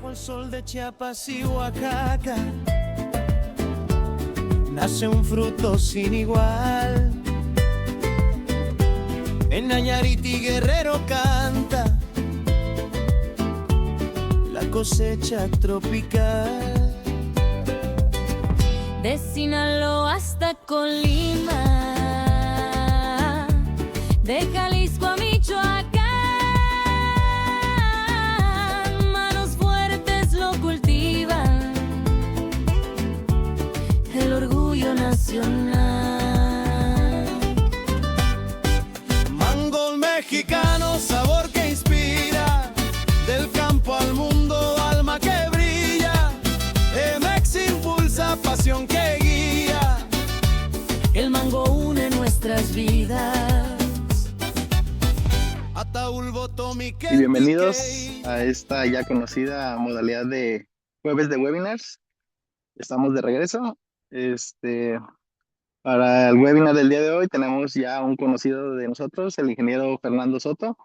Como el sol de Chiapas y Oaxaca, nace un fruto sin igual. En Nayarit y Guerrero canta la cosecha tropical. De Sinaloa hasta Colima, de Jalisco a Michoacán, manos fuertes lo cultivan, el orgullo nacional. Mango mexicano, sabor que inspira, del campo al mundo, alma que brilla. Emex impulsa, pasión que guía. El mango une nuestras vidas. Y bienvenidos a esta ya conocida modalidad de jueves de webinars. Estamos de regreso. Para el webinar del día de hoy tenemos ya un conocido de nosotros, el ingeniero Fernando Soto.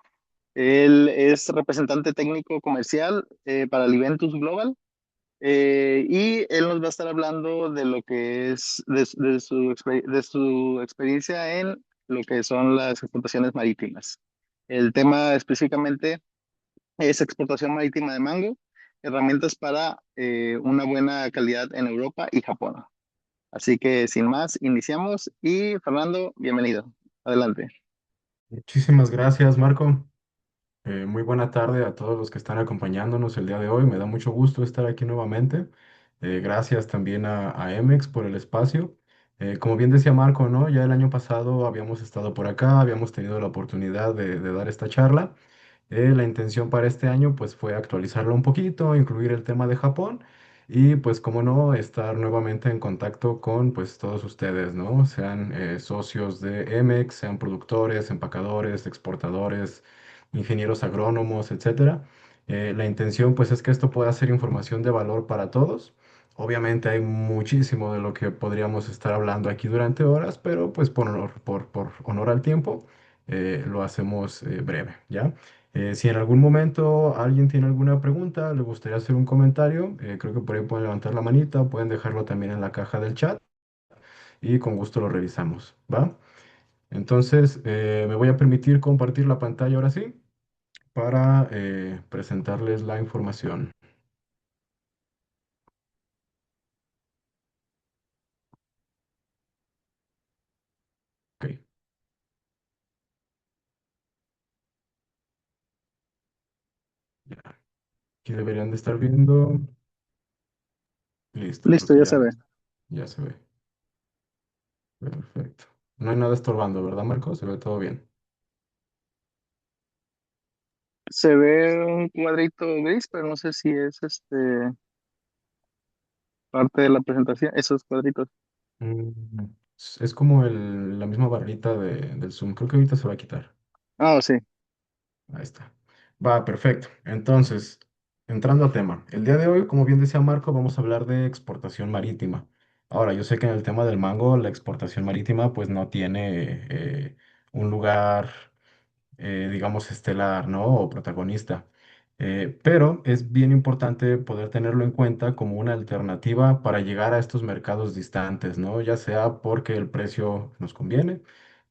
Él es representante técnico comercial para Liventus Global, y él nos va a estar hablando de lo que es de su experiencia en lo que son las exportaciones marítimas. El tema específicamente es exportación marítima de mango, herramientas para una buena calidad en Europa y Japón. Así que sin más, iniciamos y Fernando, bienvenido. Adelante. Muchísimas gracias, Marco. Muy buena tarde a todos los que están acompañándonos el día de hoy. Me da mucho gusto estar aquí nuevamente. Gracias también a Emex por el espacio. Como bien decía Marco, ¿no? Ya el año pasado habíamos estado por acá, habíamos tenido la oportunidad de dar esta charla. La intención para este año pues fue actualizarlo un poquito, incluir el tema de Japón y pues como no, estar nuevamente en contacto con pues todos ustedes, ¿no? Sean socios de Emex, sean productores, empacadores, exportadores, ingenieros agrónomos, etcétera. La intención pues es que esto pueda ser información de valor para todos. Obviamente hay muchísimo de lo que podríamos estar hablando aquí durante horas, pero pues por honor al tiempo lo hacemos breve, ¿ya? Si en algún momento alguien tiene alguna pregunta, le gustaría hacer un comentario, creo que por ahí pueden levantar la manita, pueden dejarlo también en la caja del chat y con gusto lo revisamos, ¿va? Entonces, me voy a permitir compartir la pantalla ahora sí para presentarles la información. Ok, ya. Aquí deberían de estar viendo. Listo, creo Listo, que ya se ve. ya se ve. Perfecto. No hay nada estorbando, ¿verdad, Marco? Se ve todo bien. Se ve un cuadrito gris, pero no sé si es parte de la presentación, esos cuadritos. Es como la misma barrita del Zoom. Creo que ahorita se va a quitar. Ah, sí. Ahí está. Va, perfecto. Entonces, entrando a tema. El día de hoy, como bien decía Marco, vamos a hablar de exportación marítima. Ahora, yo sé que en el tema del mango, la exportación marítima pues no tiene un lugar digamos, estelar, ¿no? O protagonista. Pero es bien importante poder tenerlo en cuenta como una alternativa para llegar a estos mercados distantes, ¿no? Ya sea porque el precio nos conviene,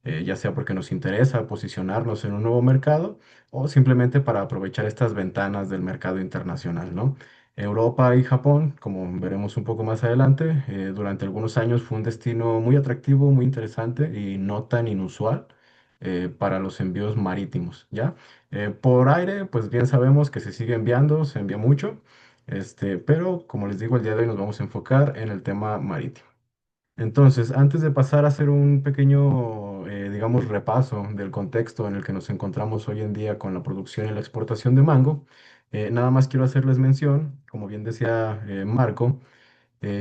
ya sea porque nos interesa posicionarnos en un nuevo mercado o simplemente para aprovechar estas ventanas del mercado internacional, ¿no? Europa y Japón, como veremos un poco más adelante, durante algunos años fue un destino muy atractivo, muy interesante y no tan inusual para los envíos marítimos, ¿ya? Por aire, pues bien sabemos que se sigue enviando, se envía mucho, pero como les digo, el día de hoy nos vamos a enfocar en el tema marítimo. Entonces, antes de pasar a hacer un pequeño, digamos, repaso del contexto en el que nos encontramos hoy en día con la producción y la exportación de mango, nada más quiero hacerles mención, como bien decía Marco,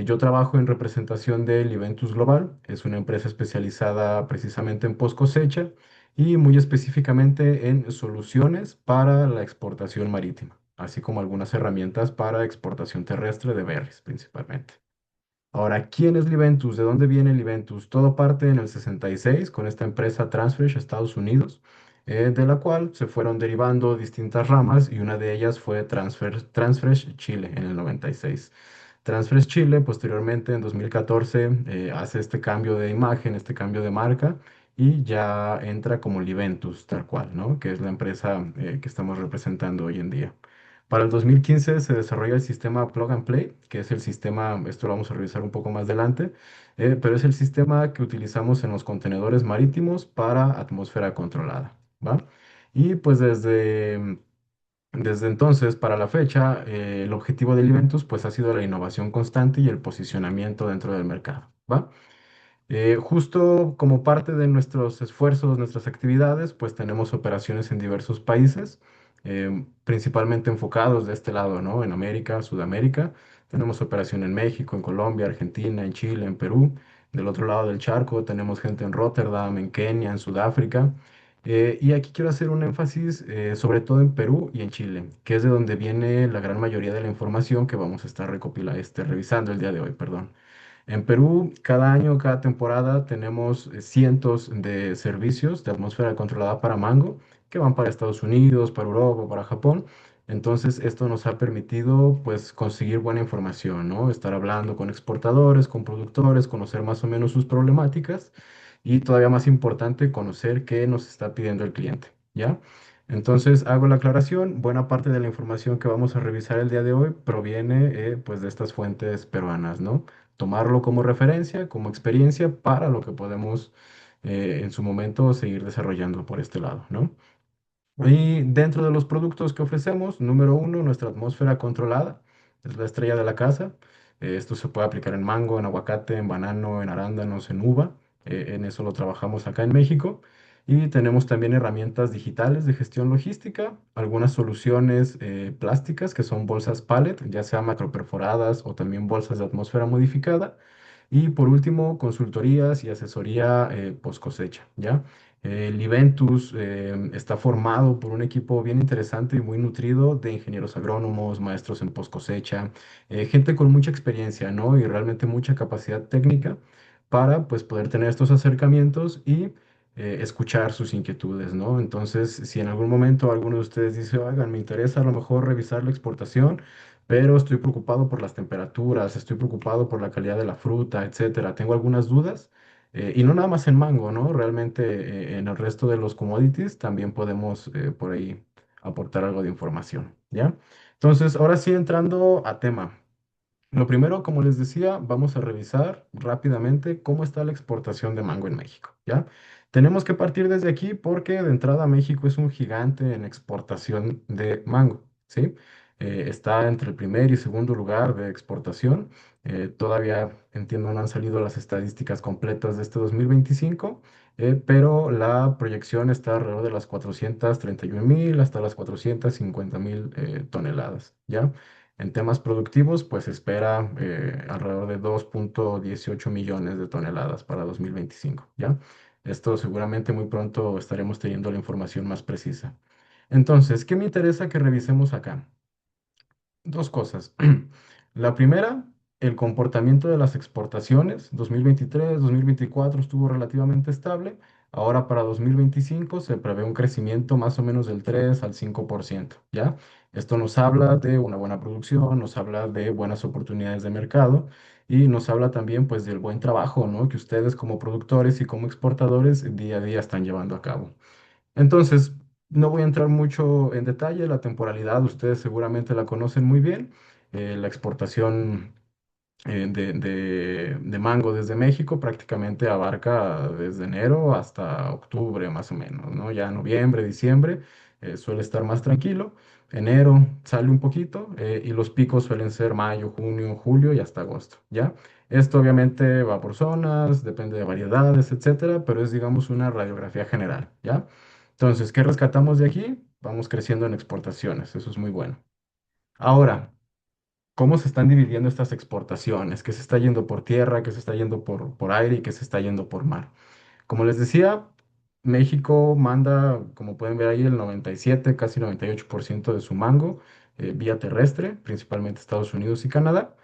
yo trabajo en representación de Liventus Global, es una empresa especializada precisamente en post cosecha y muy específicamente en soluciones para la exportación marítima, así como algunas herramientas para exportación terrestre de berries principalmente. Ahora, ¿quién es Liventus? ¿De dónde viene Liventus? Todo parte en el 66 con esta empresa Transfresh, Estados Unidos. de la cual se fueron derivando distintas ramas y una de ellas fue Transfresh Chile en el 96. Transfresh Chile posteriormente en 2014 hace este cambio de imagen, este cambio de marca y ya entra como Liventus tal cual, ¿no? Que es la empresa que estamos representando hoy en día. Para el 2015 se desarrolla el sistema Plug and Play, que es el sistema, esto lo vamos a revisar un poco más adelante, pero es el sistema que utilizamos en los contenedores marítimos para atmósfera controlada, ¿va? Y pues desde entonces, para la fecha, el objetivo del Iventus pues ha sido la innovación constante y el posicionamiento dentro del mercado, ¿va? Justo como parte de nuestros esfuerzos, nuestras actividades, pues tenemos operaciones en diversos países, principalmente enfocados de este lado, ¿no? En América, Sudamérica. Tenemos operación en México, en Colombia, Argentina, en Chile, en Perú. Del otro lado del charco tenemos gente en Rotterdam, en Kenia, en Sudáfrica. Y aquí quiero hacer un énfasis sobre todo en Perú y en Chile, que es de donde viene la gran mayoría de la información que vamos a estar revisando el día de hoy, perdón. En Perú, cada año, cada temporada, tenemos cientos de servicios de atmósfera controlada para Mango que van para Estados Unidos, para Europa, para Japón. Entonces, esto nos ha permitido, pues, conseguir buena información, ¿no? Estar hablando con exportadores, con productores, conocer más o menos sus problemáticas y todavía más importante, conocer qué nos está pidiendo el cliente, ¿ya? Entonces, hago la aclaración, buena parte de la información que vamos a revisar el día de hoy proviene, pues, de estas fuentes peruanas, ¿no? Tomarlo como referencia, como experiencia para lo que podemos en su momento seguir desarrollando por este lado, ¿no? Y dentro de los productos que ofrecemos, número uno, nuestra atmósfera controlada, es la estrella de la casa. Esto se puede aplicar en mango, en aguacate, en banano, en arándanos, en uva. En eso lo trabajamos acá en México. Y tenemos también herramientas digitales de gestión logística, algunas soluciones plásticas que son bolsas pallet, ya sea macroperforadas o también bolsas de atmósfera modificada. Y por último, consultorías y asesoría post cosecha, ¿ya? El Iventus está formado por un equipo bien interesante y muy nutrido de ingenieros agrónomos, maestros en post cosecha, gente con mucha experiencia, ¿no? Y realmente mucha capacidad técnica para, pues, poder tener estos acercamientos y escuchar sus inquietudes, ¿no? Entonces, si en algún momento alguno de ustedes dice, oigan, me interesa a lo mejor revisar la exportación, pero estoy preocupado por las temperaturas, estoy preocupado por la calidad de la fruta, etcétera, tengo algunas dudas. Y no nada más en mango, ¿no? Realmente en el resto de los commodities también podemos por ahí aportar algo de información, ¿ya? Entonces, ahora sí entrando a tema. Lo primero, como les decía, vamos a revisar rápidamente cómo está la exportación de mango en México, ¿ya? Tenemos que partir desde aquí porque de entrada México es un gigante en exportación de mango, ¿sí? Está entre el primer y segundo lugar de exportación. Todavía, entiendo, no han salido las estadísticas completas de este 2025, pero la proyección está alrededor de las 431.000 hasta las 450.000 toneladas, ¿ya? En temas productivos, pues se espera alrededor de 2,18 millones de toneladas para 2025, ¿ya? Esto seguramente muy pronto estaremos teniendo la información más precisa. Entonces, ¿qué me interesa que revisemos acá? Dos cosas. La primera, el comportamiento de las exportaciones. 2023, 2024 estuvo relativamente estable. Ahora para 2025 se prevé un crecimiento más o menos del 3 al 5%, ¿ya? Esto nos habla de una buena producción, nos habla de buenas oportunidades de mercado y nos habla también pues del buen trabajo, ¿no? Que ustedes como productores y como exportadores día a día están llevando a cabo. Entonces, no voy a entrar mucho en detalle, la temporalidad ustedes seguramente la conocen muy bien. La exportación de mango desde México prácticamente abarca desde enero hasta octubre más o menos, ¿no? Ya noviembre, diciembre suele estar más tranquilo. Enero sale un poquito y los picos suelen ser mayo, junio, julio y hasta agosto, ¿ya? Esto obviamente va por zonas, depende de variedades, etcétera, pero es digamos una radiografía general, ¿ya? Entonces, ¿qué rescatamos de aquí? Vamos creciendo en exportaciones, eso es muy bueno. Ahora, ¿cómo se están dividiendo estas exportaciones? ¿Qué se está yendo por tierra, qué se está yendo por aire y qué se está yendo por mar? Como les decía, México manda, como pueden ver ahí, el 97, casi 98% de su mango vía terrestre, principalmente Estados Unidos y Canadá.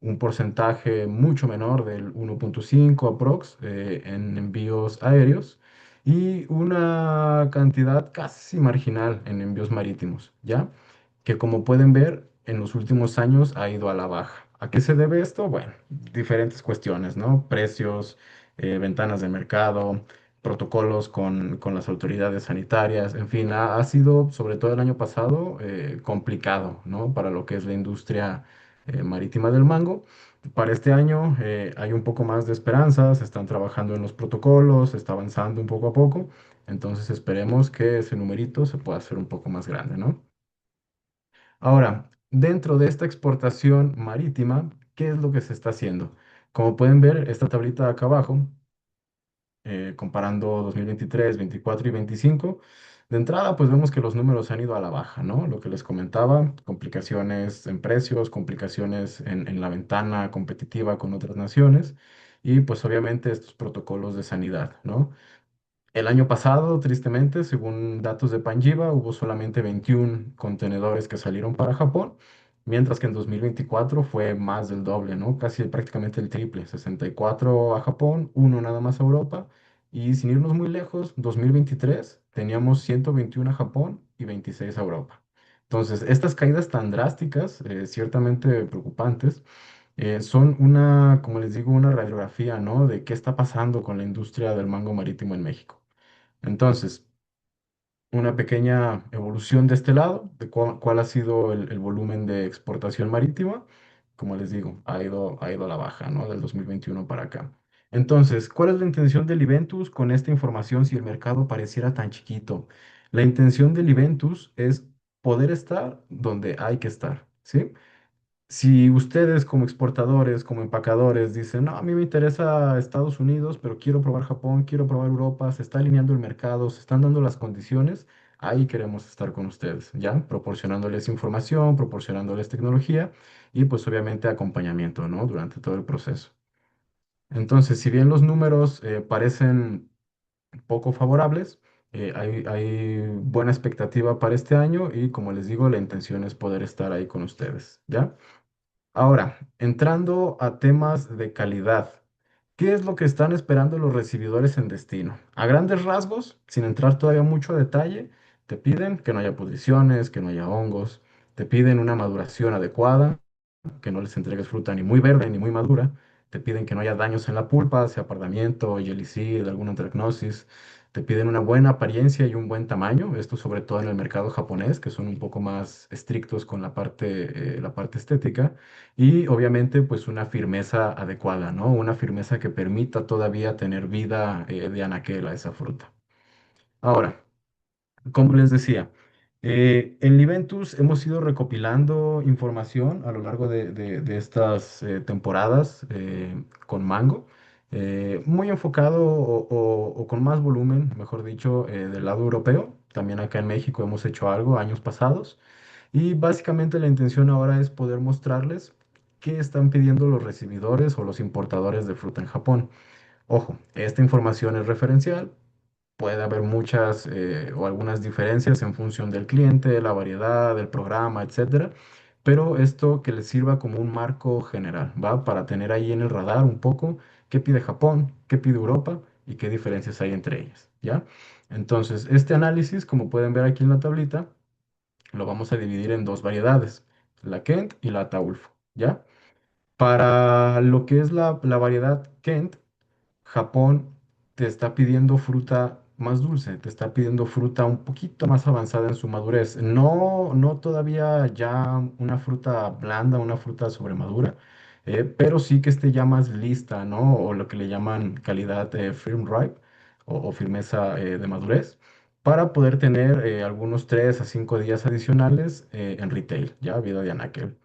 Un porcentaje mucho menor del 1,5 aprox en envíos aéreos. y una cantidad casi marginal en envíos marítimos, ¿ya? Que como pueden ver, en los últimos años ha ido a la baja. ¿A qué se debe esto? Bueno, diferentes cuestiones, ¿no? Precios, ventanas de mercado, protocolos con las autoridades sanitarias, en fin, ha sido, sobre todo el año pasado, complicado, ¿no? Para lo que es la industria marítima del mango. Para este año hay un poco más de esperanza, se están trabajando en los protocolos, se está avanzando un poco a poco, entonces esperemos que ese numerito se pueda hacer un poco más grande, ¿no? Ahora, dentro de esta exportación marítima, ¿qué es lo que se está haciendo? Como pueden ver, esta tablita de acá abajo, comparando 2023, 24 y 25, de entrada, pues vemos que los números han ido a la baja, ¿no? Lo que les comentaba, complicaciones en precios, complicaciones en la ventana competitiva con otras naciones y pues obviamente estos protocolos de sanidad, ¿no? El año pasado, tristemente, según datos de Panjiva, hubo solamente 21 contenedores que salieron para Japón, mientras que en 2024 fue más del doble, ¿no? Casi prácticamente el triple, 64 a Japón, uno nada más a Europa, y sin irnos muy lejos, 2023 teníamos 121 a Japón y 26 a Europa. Entonces, estas caídas tan drásticas, ciertamente preocupantes, son una, como les digo, una radiografía, ¿no? De qué está pasando con la industria del mango marítimo en México. Entonces, una pequeña evolución de este lado, de cuál ha sido el volumen de exportación marítima. Como les digo, ha ido a la baja, ¿no? Del 2021 para acá. Entonces, ¿cuál es la intención del Iventus con esta información si el mercado pareciera tan chiquito? La intención del Iventus es poder estar donde hay que estar, ¿sí? Si ustedes como exportadores, como empacadores, dicen, no, a mí me interesa Estados Unidos, pero quiero probar Japón, quiero probar Europa, se está alineando el mercado, se están dando las condiciones, ahí queremos estar con ustedes, ¿ya? Proporcionándoles información, proporcionándoles tecnología y pues obviamente acompañamiento, ¿no? Durante todo el proceso. Entonces, si bien los números parecen poco favorables, hay buena expectativa para este año y como les digo, la intención es poder estar ahí con ustedes, ¿ya? Ahora, entrando a temas de calidad, ¿qué es lo que están esperando los recibidores en destino? A grandes rasgos, sin entrar todavía mucho a detalle, te piden que no haya pudriciones, que no haya hongos, te piden una maduración adecuada, que no les entregues fruta ni muy verde ni muy madura. Te piden que no haya daños en la pulpa, sea pardaimiento, Jellicid, alguna antracnosis. Te piden una buena apariencia y un buen tamaño. Esto sobre todo en el mercado japonés, que son un poco más estrictos con la parte estética. Y obviamente pues una firmeza adecuada, ¿no? Una firmeza que permita todavía tener vida de anaquel a esa fruta. Ahora, como les decía, en Liventus hemos ido recopilando información a lo largo de estas temporadas con Mango, muy enfocado o con más volumen, mejor dicho, del lado europeo. También acá en México hemos hecho algo años pasados y básicamente la intención ahora es poder mostrarles qué están pidiendo los recibidores o los importadores de fruta en Japón. Ojo, esta información es referencial, puede haber muchas o algunas diferencias en función del cliente, la variedad, del programa, etcétera. Pero esto que les sirva como un marco general, ¿va? Para tener ahí en el radar un poco qué pide Japón, qué pide Europa y qué diferencias hay entre ellas, ¿ya? Entonces, este análisis, como pueden ver aquí en la tablita, lo vamos a dividir en dos variedades, la Kent y la Ataulfo, ¿ya? Para lo que es la variedad Kent, Japón te está pidiendo fruta más dulce, te está pidiendo fruta un poquito más avanzada en su madurez. No, no todavía ya una fruta blanda, una fruta sobremadura, pero sí que esté ya más lista, ¿no? O lo que le llaman calidad firm ripe o firmeza de madurez, para poder tener algunos 3 a 5 días adicionales en retail, ya vida de anaquel.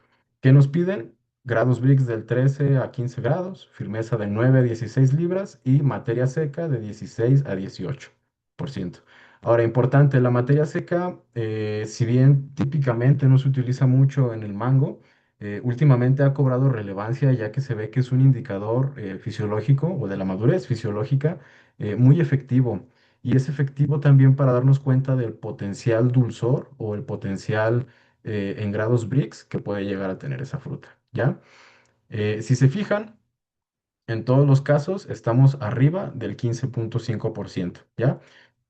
¿Qué nos piden? Grados Brix del 13 a 15 grados, firmeza de 9 a 16 libras y materia seca de 16 a 18%. Ahora, importante, la materia seca, si bien típicamente no se utiliza mucho en el mango, últimamente ha cobrado relevancia ya que se ve que es un indicador fisiológico o de la madurez fisiológica muy efectivo. Y es efectivo también para darnos cuenta del potencial dulzor o el potencial en grados Brix que puede llegar a tener esa fruta, ¿ya? Si se fijan, En todos los casos estamos arriba del 15,5%, ¿ya?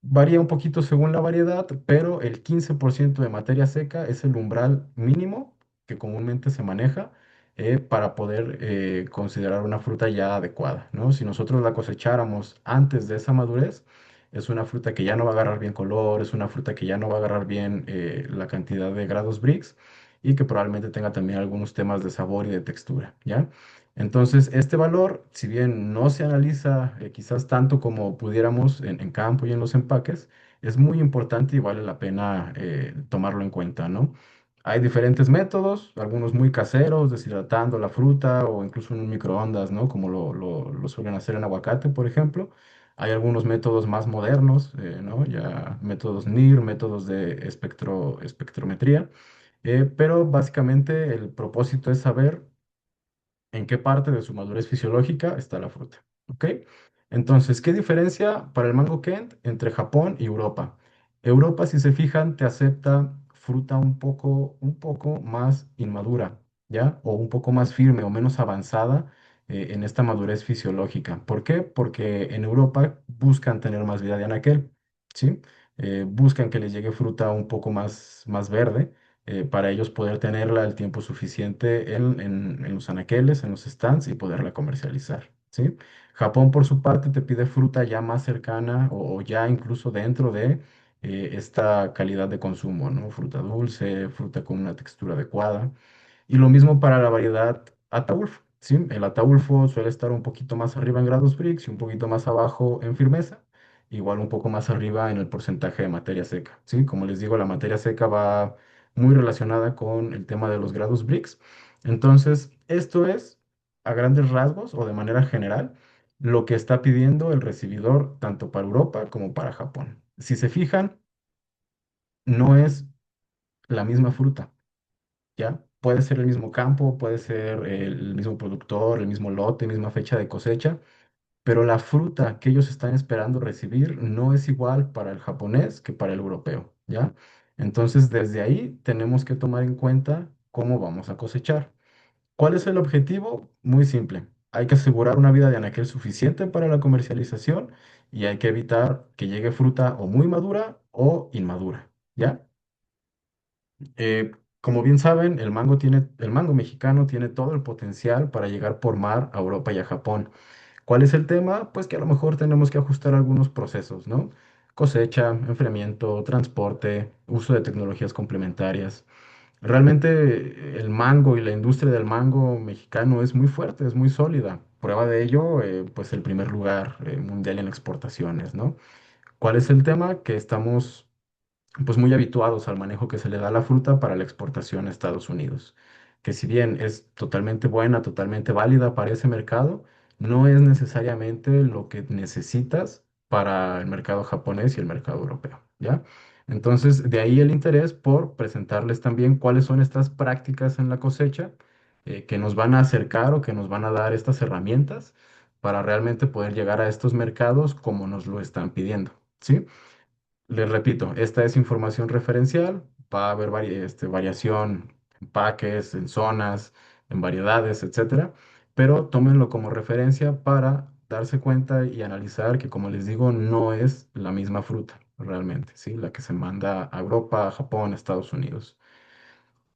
Varía un poquito según la variedad, pero el 15% de materia seca es el umbral mínimo que comúnmente se maneja para poder considerar una fruta ya adecuada, ¿no? Si nosotros la cosecháramos antes de esa madurez, es una fruta que ya no va a agarrar bien color, es una fruta que ya no va a agarrar bien la cantidad de grados Brix y que probablemente tenga también algunos temas de sabor y de textura, ¿ya? Entonces, este valor, si bien no se analiza quizás tanto como pudiéramos en campo y en los empaques, es muy importante y vale la pena tomarlo en cuenta, ¿no? Hay diferentes métodos, algunos muy caseros, deshidratando la fruta o incluso en un microondas, ¿no? Como lo suelen hacer en aguacate, por ejemplo. Hay algunos métodos más modernos, ¿no? Ya métodos NIR, métodos de espectrometría, pero básicamente el propósito es saber en qué parte de su madurez fisiológica está la fruta. ¿Ok? Entonces, ¿qué diferencia para el mango Kent entre Japón y Europa? Europa, si se fijan, te acepta fruta un poco más inmadura, ¿ya? O un poco más firme o menos avanzada en esta madurez fisiológica. ¿Por qué? Porque en Europa buscan tener más vida de anaquel, ¿sí? Buscan que les llegue fruta un poco más verde para ellos poder tenerla el tiempo suficiente en los anaqueles, en los stands y poderla comercializar, ¿sí? Japón, por su parte, te pide fruta ya más cercana o ya incluso dentro de esta calidad de consumo, ¿no? Fruta dulce, fruta con una textura adecuada. Y lo mismo para la variedad Ataulfo, ¿sí? El Ataulfo suele estar un poquito más arriba en grados Brix y un poquito más abajo en firmeza, igual un poco más arriba en el porcentaje de materia seca, ¿sí? Como les digo, la materia seca va muy relacionada con el tema de los grados Brix. Entonces, esto es, a grandes rasgos o de manera general, lo que está pidiendo el recibidor tanto para Europa como para Japón. Si se fijan, no es la misma fruta. ¿Ya? Puede ser el mismo campo, puede ser el mismo productor, el mismo lote, misma fecha de cosecha, pero la fruta que ellos están esperando recibir no es igual para el japonés que para el europeo, ¿ya? Entonces, desde ahí tenemos que tomar en cuenta cómo vamos a cosechar. ¿Cuál es el objetivo? Muy simple. Hay que asegurar una vida de anaquel suficiente para la comercialización y hay que evitar que llegue fruta o muy madura o inmadura, ¿ya? Eh, como bien saben, el mango mexicano tiene todo el potencial para llegar por mar a Europa y a Japón. ¿Cuál es el tema? Pues que a lo mejor tenemos que ajustar algunos procesos, ¿no? Cosecha, enfriamiento, transporte, uso de tecnologías complementarias. Realmente el mango y la industria del mango mexicano es muy fuerte, es muy sólida. Prueba de ello, pues el primer lugar mundial en exportaciones, ¿no? ¿Cuál es el tema? Que estamos pues muy habituados al manejo que se le da a la fruta para la exportación a Estados Unidos, que si bien es totalmente buena, totalmente válida para ese mercado, no es necesariamente lo que necesitas para el mercado japonés y el mercado europeo, ¿ya? Entonces, de ahí el interés por presentarles también cuáles son estas prácticas en la cosecha que nos van a acercar o que nos van a dar estas herramientas para realmente poder llegar a estos mercados como nos lo están pidiendo, ¿sí? Les repito, esta es información referencial, va a haber variación en paques, en zonas, en variedades, etcétera, pero tómenlo como referencia para darse cuenta y analizar que, como les digo, no es la misma fruta realmente, ¿sí? La que se manda a Europa, a Japón, a Estados Unidos.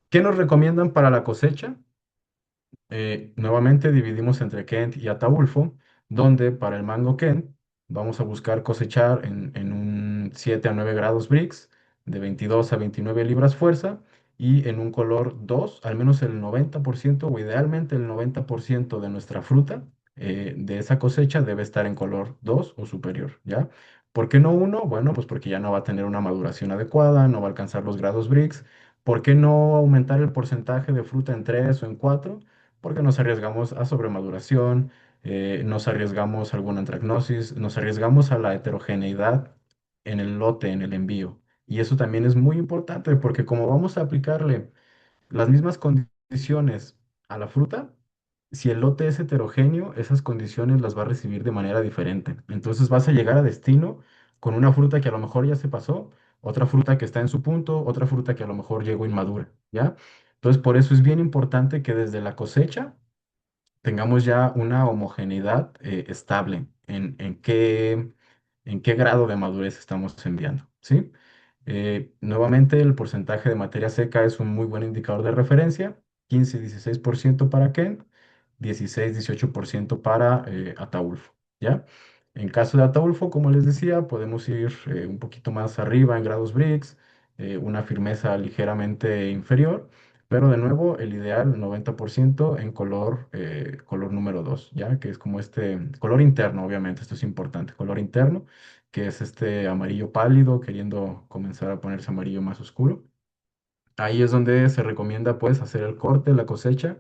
¿Qué nos recomiendan para la cosecha? Nuevamente dividimos entre Kent y Ataulfo, donde para el mango Kent vamos a buscar cosechar en un 7 a 9 grados Brix, de 22 a 29 libras fuerza, y en un color 2 al menos el 90% o idealmente el 90% de nuestra fruta de esa cosecha debe estar en color 2 o superior, ¿ya? ¿Por qué no uno? Bueno, pues porque ya no va a tener una maduración adecuada, no va a alcanzar los grados Brix. ¿Por qué no aumentar el porcentaje de fruta en 3 o en 4? Porque nos arriesgamos a sobremaduración, nos arriesgamos a alguna antracnosis, nos arriesgamos a la heterogeneidad en el lote, en el envío. Y eso también es muy importante porque como vamos a aplicarle las mismas condiciones a la fruta, si el lote es heterogéneo, esas condiciones las va a recibir de manera diferente. Entonces vas a llegar a destino con una fruta que a lo mejor ya se pasó, otra fruta que está en su punto, otra fruta que a lo mejor llegó inmadura, ¿ya? Entonces por eso es bien importante que desde la cosecha tengamos ya una homogeneidad estable en qué grado de madurez estamos enviando, ¿sí? Nuevamente, el porcentaje de materia seca es un muy buen indicador de referencia, 15-16% para Kent, 16-18% para Ataulfo, ¿ya? En caso de Ataulfo, como les decía, podemos ir un poquito más arriba en grados Brix, una firmeza ligeramente inferior, pero de nuevo, el ideal 90% en color, color número 2, ¿ya? Que es como este color interno, obviamente, esto es importante, color interno, que es este amarillo pálido, queriendo comenzar a ponerse amarillo más oscuro. Ahí es donde se recomienda pues hacer el corte, la cosecha,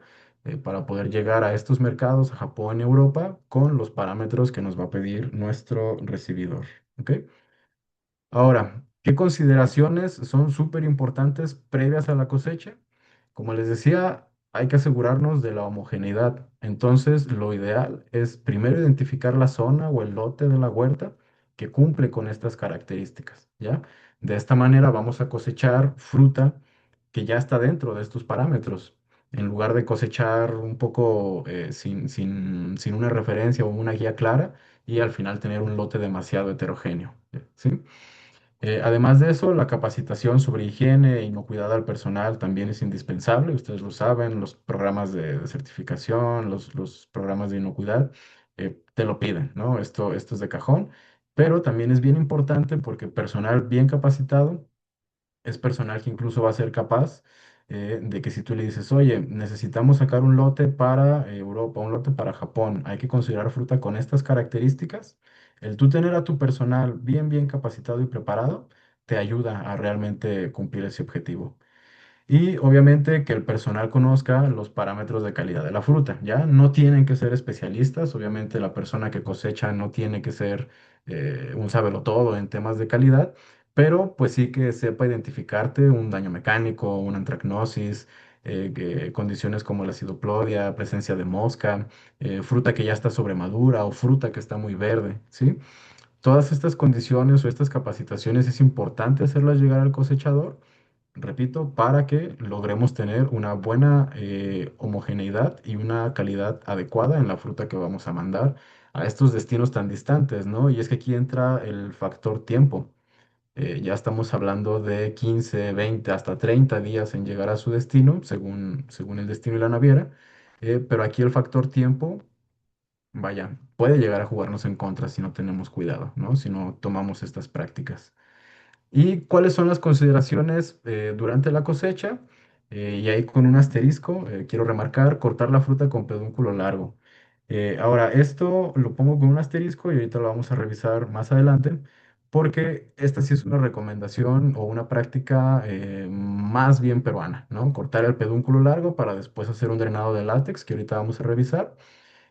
para poder llegar a estos mercados, a Japón y Europa, con los parámetros que nos va a pedir nuestro recibidor. ¿Ok? Ahora, ¿qué consideraciones son súper importantes previas a la cosecha? Como les decía, hay que asegurarnos de la homogeneidad. Entonces, lo ideal es primero identificar la zona o el lote de la huerta que cumple con estas características, ¿ya? De esta manera vamos a cosechar fruta que ya está dentro de estos parámetros, en lugar de cosechar un poco sin una referencia o una guía clara y al final tener un lote demasiado heterogéneo, ¿sí? Además de eso, la capacitación sobre higiene e inocuidad al personal también es indispensable. Ustedes lo saben, los programas de certificación, los programas de inocuidad, te lo piden, ¿no? Esto es de cajón, pero también es bien importante porque personal bien capacitado es personal que incluso va a ser capaz de que si tú le dices, oye, necesitamos sacar un lote para Europa, un lote para Japón, hay que considerar fruta con estas características, el tú tener a tu personal bien capacitado y preparado te ayuda a realmente cumplir ese objetivo. Y obviamente que el personal conozca los parámetros de calidad de la fruta, ¿ya? No tienen que ser especialistas, obviamente la persona que cosecha no tiene que ser un todo en temas de calidad, pero pues sí que sepa identificarte un daño mecánico, una antracnosis, condiciones como la acidoplodia, presencia de mosca, fruta que ya está sobremadura o fruta que está muy verde, ¿sí? Todas estas condiciones o estas capacitaciones es importante hacerlas llegar al cosechador, repito, para que logremos tener una buena homogeneidad y una calidad adecuada en la fruta que vamos a mandar a estos destinos tan distantes, ¿no? Y es que aquí entra el factor tiempo. Ya estamos hablando de 15, 20, hasta 30 días en llegar a su destino, según el destino y la naviera. Pero aquí el factor tiempo, vaya, puede llegar a jugarnos en contra si no tenemos cuidado, ¿no? Si no tomamos estas prácticas. ¿Y cuáles son las consideraciones durante la cosecha? Y ahí con un asterisco, quiero remarcar, cortar la fruta con pedúnculo largo. Ahora, esto lo pongo con un asterisco y ahorita lo vamos a revisar más adelante, porque esta sí es una recomendación o una práctica más bien peruana, ¿no? Cortar el pedúnculo largo para después hacer un drenado de látex, que ahorita vamos a revisar.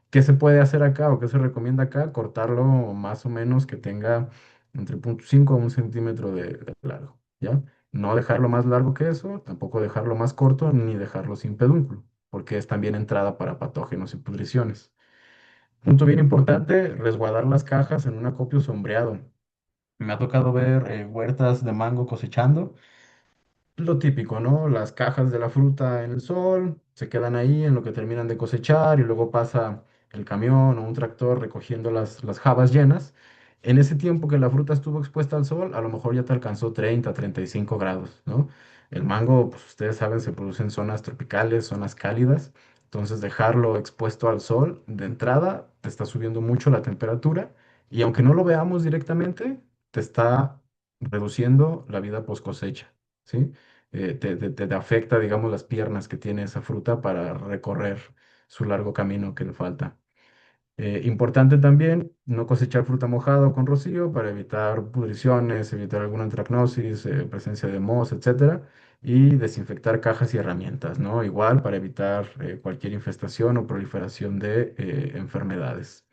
¿Qué se puede hacer acá o qué se recomienda acá? Cortarlo más o menos que tenga entre 0,5 a 1 centímetro de largo, ¿ya? No dejarlo más largo que eso, tampoco dejarlo más corto, ni dejarlo sin pedúnculo, porque es también entrada para patógenos y pudriciones. Punto bien importante, resguardar las cajas en un acopio sombreado. Me ha tocado ver huertas de mango cosechando lo típico, ¿no? Las cajas de la fruta en el sol, se quedan ahí en lo que terminan de cosechar y luego pasa el camión o un tractor recogiendo las jabas llenas. En ese tiempo que la fruta estuvo expuesta al sol, a lo mejor ya te alcanzó 30, 35 grados, ¿no? El mango, pues ustedes saben, se produce en zonas tropicales, zonas cálidas. Entonces dejarlo expuesto al sol de entrada te está subiendo mucho la temperatura y aunque no lo veamos directamente, te está reduciendo la vida post cosecha, ¿sí? Te afecta, digamos, las piernas que tiene esa fruta para recorrer su largo camino que le falta. Importante también no cosechar fruta mojada o con rocío para evitar pudriciones, evitar alguna antracnosis, presencia de moho, etcétera, y desinfectar cajas y herramientas, ¿no? Igual para evitar cualquier infestación o proliferación de enfermedades.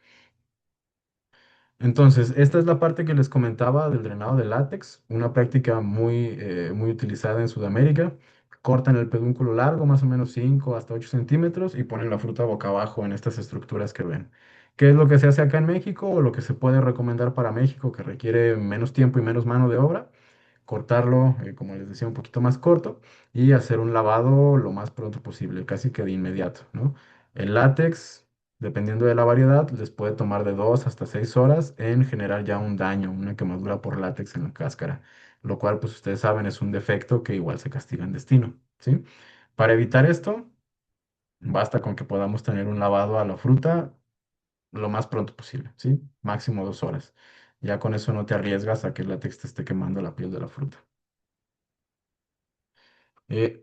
Entonces, esta es la parte que les comentaba del drenado de látex, una práctica muy utilizada en Sudamérica. Cortan el pedúnculo largo, más o menos 5 hasta 8 centímetros, y ponen la fruta boca abajo en estas estructuras que ven. ¿Qué es lo que se hace acá en México o lo que se puede recomendar para México, que requiere menos tiempo y menos mano de obra? Cortarlo, como les decía, un poquito más corto y hacer un lavado lo más pronto posible, casi que de inmediato, ¿no? El látex Dependiendo de la variedad, les puede tomar de 2 hasta 6 horas en generar ya un daño, una quemadura por látex en la cáscara, lo cual, pues ustedes saben, es un defecto que igual se castiga en destino, ¿sí? Para evitar esto, basta con que podamos tener un lavado a la fruta lo más pronto posible, ¿sí? Máximo 2 horas. Ya con eso no te arriesgas a que el látex te esté quemando la piel de la fruta.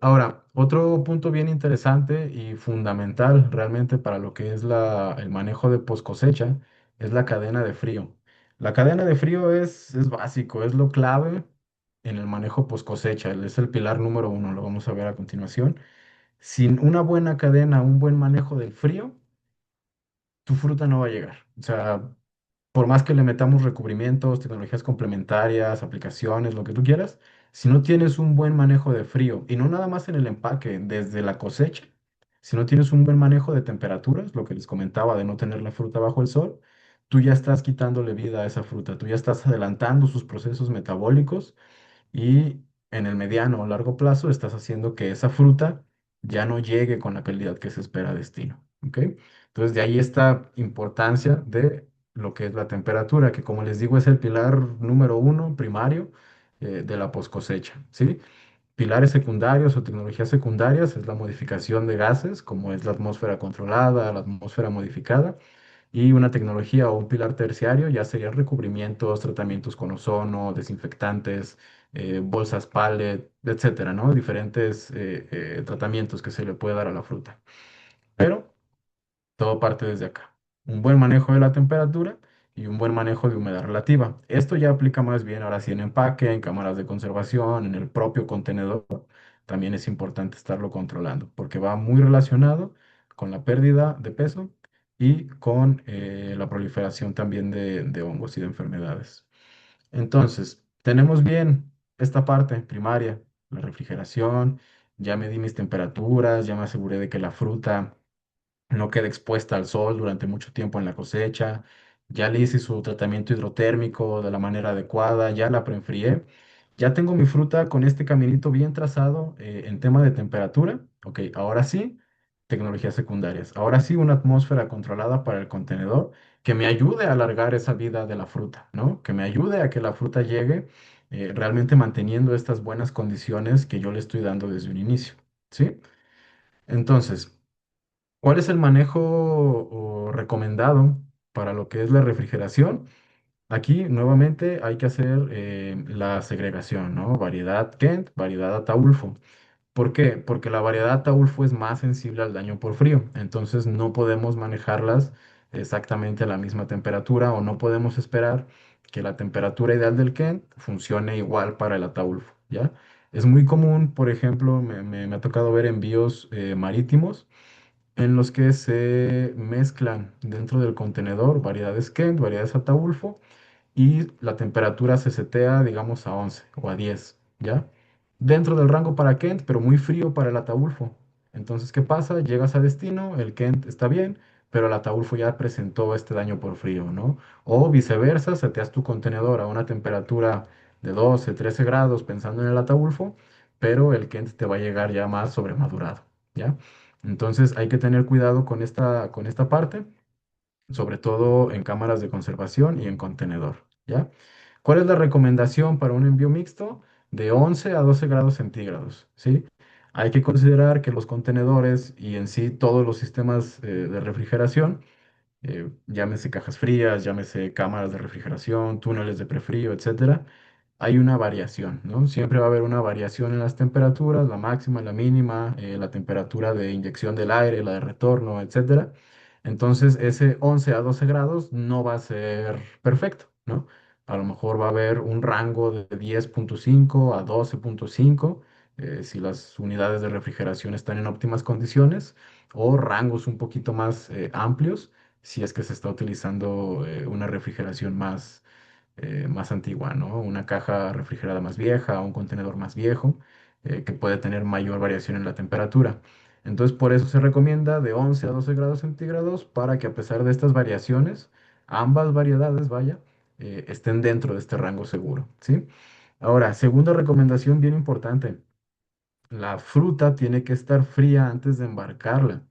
Ahora, otro punto bien interesante y fundamental realmente para lo que es el manejo de post cosecha es la cadena de frío. La cadena de frío es básico, es lo clave en el manejo post cosecha, es el pilar número uno, lo vamos a ver a continuación. Sin una buena cadena, un buen manejo del frío, tu fruta no va a llegar. O sea, por más que le metamos recubrimientos, tecnologías complementarias, aplicaciones, lo que tú quieras, si no tienes un buen manejo de frío, y no nada más en el empaque, desde la cosecha, si no tienes un buen manejo de temperaturas, lo que les comentaba de no tener la fruta bajo el sol, tú ya estás quitándole vida a esa fruta, tú ya estás adelantando sus procesos metabólicos y en el mediano o largo plazo estás haciendo que esa fruta ya no llegue con la calidad que se espera a destino. ¿Ok? Entonces, de ahí esta importancia de lo que es la temperatura, que como les digo es el pilar número uno primario de la post cosecha. ¿Sí? Pilares secundarios o tecnologías secundarias es la modificación de gases, como es la atmósfera controlada, la atmósfera modificada y una tecnología o un pilar terciario ya serían recubrimientos, tratamientos con ozono, desinfectantes, bolsas pallet, etcétera, ¿no? Diferentes tratamientos que se le puede dar a la fruta. Pero todo parte desde acá. Un buen manejo de la temperatura y un buen manejo de humedad relativa. Esto ya aplica más bien ahora sí en empaque, en cámaras de conservación, en el propio contenedor. También es importante estarlo controlando porque va muy relacionado con la pérdida de peso y con la proliferación también de hongos y de enfermedades. Entonces, tenemos bien esta parte primaria, la refrigeración, ya medí mis temperaturas, ya me aseguré de que la fruta no quede expuesta al sol durante mucho tiempo en la cosecha. Ya le hice su tratamiento hidrotérmico de la manera adecuada, ya la preenfrié. Ya tengo mi fruta con este caminito bien trazado en tema de temperatura. Ok, ahora sí, tecnologías secundarias. Ahora sí, una atmósfera controlada para el contenedor que me ayude a alargar esa vida de la fruta, ¿no? Que me ayude a que la fruta llegue realmente manteniendo estas buenas condiciones que yo le estoy dando desde un inicio, ¿sí? Entonces, ¿cuál es el manejo recomendado para lo que es la refrigeración? Aquí nuevamente hay que hacer la segregación, ¿no? Variedad Kent, variedad Ataulfo. ¿Por qué? Porque la variedad Ataulfo es más sensible al daño por frío, entonces no podemos manejarlas exactamente a la misma temperatura o no podemos esperar que la temperatura ideal del Kent funcione igual para el Ataulfo, ¿ya? Es muy común, por ejemplo, me ha tocado ver envíos marítimos en los que se mezclan dentro del contenedor variedades Kent, variedades Ataulfo y la temperatura se setea, digamos, a 11 o a 10, ¿ya? Dentro del rango para Kent, pero muy frío para el Ataulfo. Entonces, ¿qué pasa? Llegas a destino, el Kent está bien, pero el Ataulfo ya presentó este daño por frío, ¿no? O viceversa, seteas tu contenedor a una temperatura de 12, 13 grados pensando en el Ataulfo, pero el Kent te va a llegar ya más sobremadurado, ¿ya? Entonces hay que tener cuidado con esta parte, sobre todo en cámaras de conservación y en contenedor, ¿ya? ¿Cuál es la recomendación para un envío mixto? De 11 a 12 grados centígrados, ¿sí? Hay que considerar que los contenedores y en sí todos los sistemas de refrigeración, llámese cajas frías, llámese cámaras de refrigeración, túneles de prefrío, etcétera, hay una variación, ¿no? Siempre va a haber una variación en las temperaturas, la máxima, la mínima, la temperatura de inyección del aire, la de retorno, etcétera. Entonces, ese 11 a 12 grados no va a ser perfecto, ¿no? A lo mejor va a haber un rango de 10,5 a 12,5 si las unidades de refrigeración están en óptimas condiciones, o rangos un poquito más amplios si es que se está utilizando una refrigeración más antigua, ¿no? Una caja refrigerada más vieja, un contenedor más viejo, que puede tener mayor variación en la temperatura. Entonces, por eso se recomienda de 11 a 12 grados centígrados para que a pesar de estas variaciones, ambas variedades, vaya, estén dentro de este rango seguro, ¿sí? Ahora, segunda recomendación bien importante. La fruta tiene que estar fría antes de embarcarla.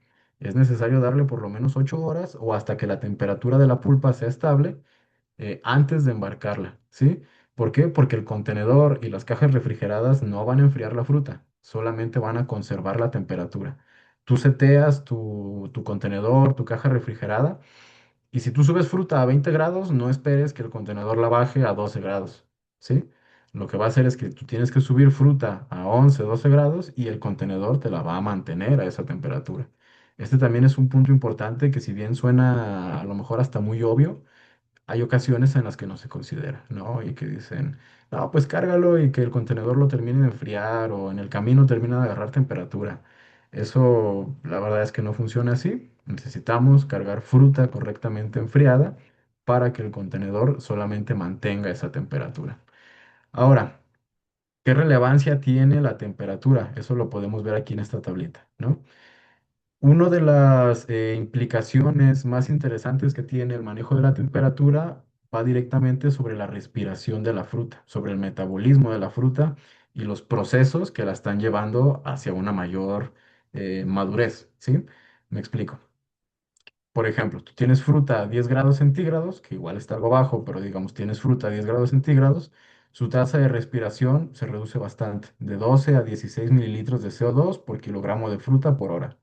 es necesario darle por lo menos 8 horas o hasta que la temperatura de la pulpa sea estable antes de embarcarla, ¿sí? ¿Por qué? Porque el contenedor y las cajas refrigeradas no van a enfriar la fruta, solamente van a conservar la temperatura. Tú seteas tu contenedor, tu caja refrigerada, y si tú subes fruta a 20 grados, no esperes que el contenedor la baje a 12 grados, ¿sí? Lo que va a hacer es que tú tienes que subir fruta a 11, 12 grados y el contenedor te la va a mantener a esa temperatura. Este también es un punto importante que si bien suena a lo mejor hasta muy obvio, hay ocasiones en las que no se considera, ¿no? Y que dicen, no, pues cárgalo y que el contenedor lo termine de enfriar o en el camino termina de agarrar temperatura. Eso, la verdad es que no funciona así. Necesitamos cargar fruta correctamente enfriada para que el contenedor solamente mantenga esa temperatura. Ahora, ¿qué relevancia tiene la temperatura? Eso lo podemos ver aquí en esta tablita, ¿no? Una de las implicaciones más interesantes que tiene el manejo de la temperatura va directamente sobre la respiración de la fruta, sobre el metabolismo de la fruta y los procesos que la están llevando hacia una mayor madurez, ¿sí? Me explico. Por ejemplo, tú tienes fruta a 10 grados centígrados, que igual está algo bajo, pero digamos tienes fruta a 10 grados centígrados, su tasa de respiración se reduce bastante, de 12 a 16 mililitros de CO2 por kilogramo de fruta por hora.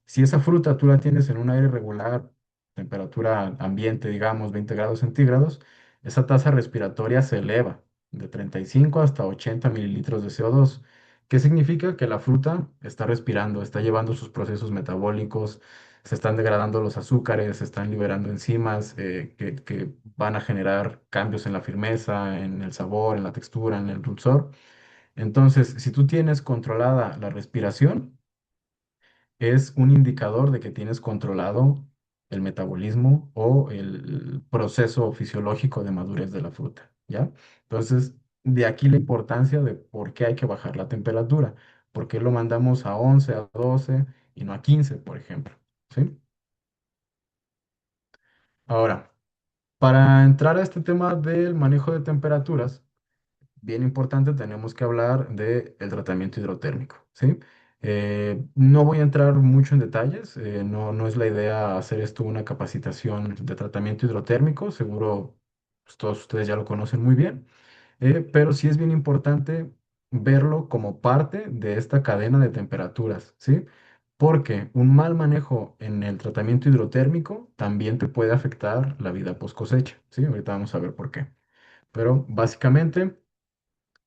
Si esa fruta tú la tienes en un aire regular, temperatura ambiente, digamos, 20 grados centígrados, esa tasa respiratoria se eleva de 35 hasta 80 mililitros de CO2. ¿Qué significa? Que la fruta está respirando, está llevando sus procesos metabólicos, se están degradando los azúcares, se están liberando enzimas que van a generar cambios en la firmeza, en el sabor, en la textura, en el dulzor. Entonces, si tú tienes controlada la respiración, es un indicador de que tienes controlado el metabolismo o el proceso fisiológico de madurez de la fruta, ¿ya? Entonces, de aquí la importancia de por qué hay que bajar la temperatura, por qué lo mandamos a 11, a 12 y no a 15, por ejemplo, ¿sí? Ahora, para entrar a este tema del manejo de temperaturas, bien importante, tenemos que hablar del tratamiento hidrotérmico, ¿sí? No voy a entrar mucho en detalles, no es la idea hacer esto una capacitación de tratamiento hidrotérmico, seguro pues, todos ustedes ya lo conocen muy bien, pero sí es bien importante verlo como parte de esta cadena de temperaturas, ¿sí? Porque un mal manejo en el tratamiento hidrotérmico también te puede afectar la vida post cosecha, ¿sí? Ahorita vamos a ver por qué. Pero básicamente...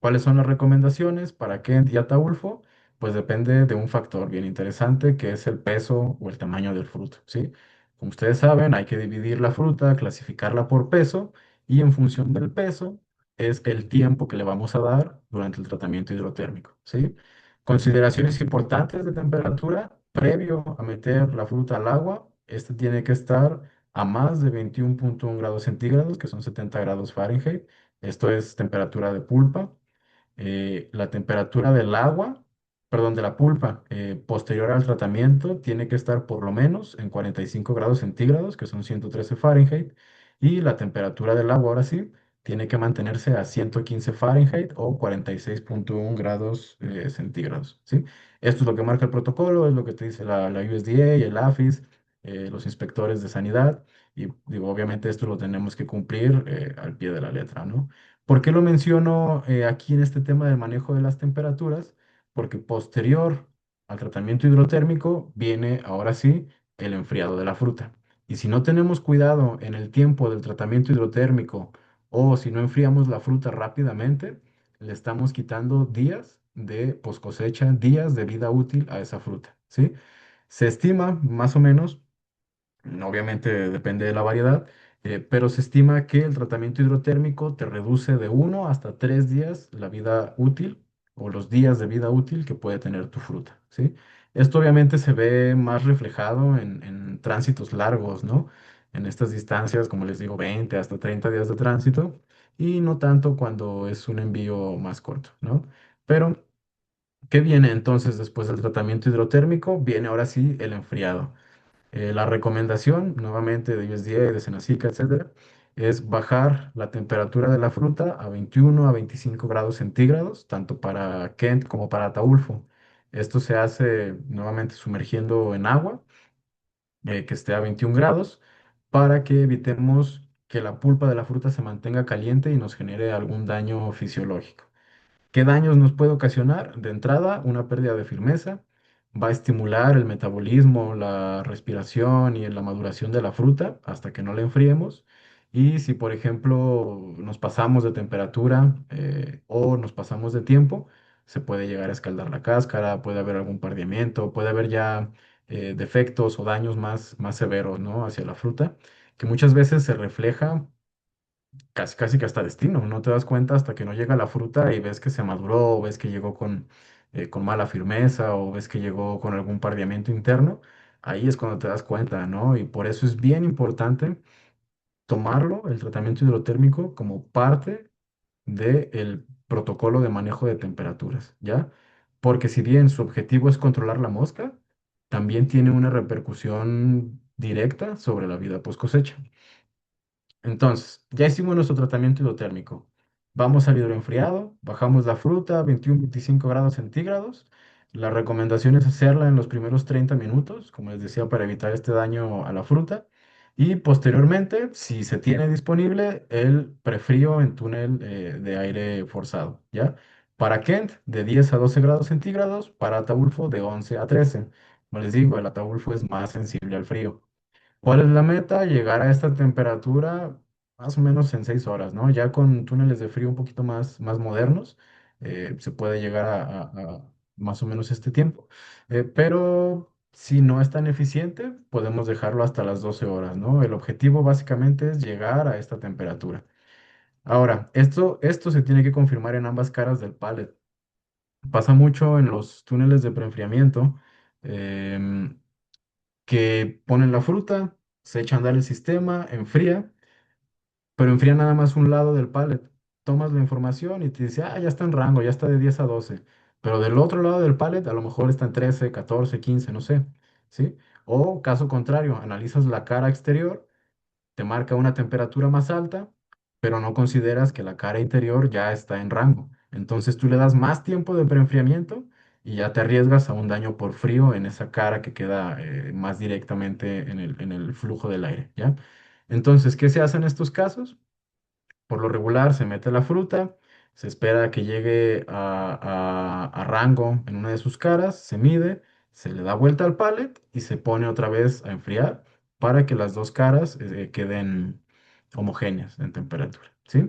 ¿Cuáles son las recomendaciones? ¿Para qué en Ataulfo? Pues depende de un factor bien interesante que es el peso o el tamaño del fruto, ¿sí? Como ustedes saben, hay que dividir la fruta, clasificarla por peso y en función del peso es el tiempo que le vamos a dar durante el tratamiento hidrotérmico, ¿sí? Consideraciones importantes de temperatura. Previo a meter la fruta al agua, este tiene que estar a más de 21,1 grados centígrados, que son 70 grados Fahrenheit. Esto es temperatura de pulpa. La temperatura del agua, perdón, de la pulpa posterior al tratamiento tiene que estar por lo menos en 45 grados centígrados, que son 113 Fahrenheit, y la temperatura del agua, ahora sí, tiene que mantenerse a 115 Fahrenheit o 46,1 grados centígrados, ¿sí? Esto es lo que marca el protocolo, es lo que te dice la USDA y el APHIS, los inspectores de sanidad, y digo, obviamente esto lo tenemos que cumplir al pie de la letra, ¿no? ¿Por qué lo menciono aquí en este tema del manejo de las temperaturas? Porque posterior al tratamiento hidrotérmico viene ahora sí el enfriado de la fruta. Y si no tenemos cuidado en el tiempo del tratamiento hidrotérmico o si no enfriamos la fruta rápidamente, le estamos quitando días de post cosecha, días de vida útil a esa fruta, ¿sí? Se estima más o menos, obviamente depende de la variedad, pero se estima que el tratamiento hidrotérmico te reduce de 1 hasta 3 días la vida útil o los días de vida útil que puede tener tu fruta, ¿sí? Esto obviamente se ve más reflejado en tránsitos largos, ¿no? En estas distancias, como les digo, 20 hasta 30 días de tránsito y no tanto cuando es un envío más corto, ¿no? Pero, ¿qué viene entonces después del tratamiento hidrotérmico? Viene ahora sí el enfriado. La recomendación, nuevamente de USDA, de Senacica, etcétera, es bajar la temperatura de la fruta a 21 a 25 grados centígrados, tanto para Kent como para Ataulfo. Esto se hace nuevamente sumergiendo en agua que esté a 21 grados para que evitemos que la pulpa de la fruta se mantenga caliente y nos genere algún daño fisiológico. ¿Qué daños nos puede ocasionar? De entrada, una pérdida de firmeza. Va a estimular el metabolismo, la respiración y la maduración de la fruta hasta que no la enfriemos. Y si, por ejemplo, nos pasamos de temperatura o nos pasamos de tiempo, se puede llegar a escaldar la cáscara, puede haber algún pardeamiento, puede haber ya defectos o daños más severos, ¿no? Hacia la fruta, que muchas veces se refleja casi, casi que hasta destino. No te das cuenta hasta que no llega la fruta y ves que se maduró, o ves que llegó con mala firmeza, o ves que llegó con algún pardeamiento interno. Ahí es cuando te das cuenta, ¿no? Y por eso es bien importante tomarlo, el tratamiento hidrotérmico, como parte del protocolo de manejo de temperaturas, ¿ya? Porque si bien su objetivo es controlar la mosca, también tiene una repercusión directa sobre la vida post cosecha. Entonces, ya hicimos nuestro tratamiento hidrotérmico. Vamos al hidroenfriado, bajamos la fruta a 21-25 grados centígrados. La recomendación es hacerla en los primeros 30 minutos, como les decía, para evitar este daño a la fruta. Y posteriormente, si se tiene disponible, el prefrío en túnel de aire forzado, ¿ya? Para Kent, de 10 a 12 grados centígrados, para Ataulfo, de 11 a 13. Como les digo, el Ataulfo es más sensible al frío. ¿Cuál es la meta? Llegar a esta temperatura más o menos en 6 horas, ¿no? Ya con túneles de frío un poquito más modernos, se puede llegar a más o menos este tiempo. Pero si no es tan eficiente, podemos dejarlo hasta las 12 horas, ¿no? El objetivo básicamente es llegar a esta temperatura. Ahora, esto se tiene que confirmar en ambas caras del pallet. Pasa mucho en los túneles de preenfriamiento. em, que ponen la fruta, se echa a andar el sistema, enfría, pero enfría nada más un lado del pallet. Tomas la información y te dice, ah, ya está en rango, ya está de 10 a 12. Pero del otro lado del pallet a lo mejor está en 13, 14, 15, no sé, ¿sí? O caso contrario, analizas la cara exterior, te marca una temperatura más alta, pero no consideras que la cara interior ya está en rango. Entonces tú le das más tiempo de preenfriamiento y ya te arriesgas a un daño por frío en esa cara que queda más directamente en el flujo del aire, ¿ya? Entonces, ¿qué se hace en estos casos? Por lo regular se mete la fruta, se espera que llegue a rango en una de sus caras, se mide, se le da vuelta al pallet y se pone otra vez a enfriar para que las dos caras queden homogéneas en temperatura, ¿sí?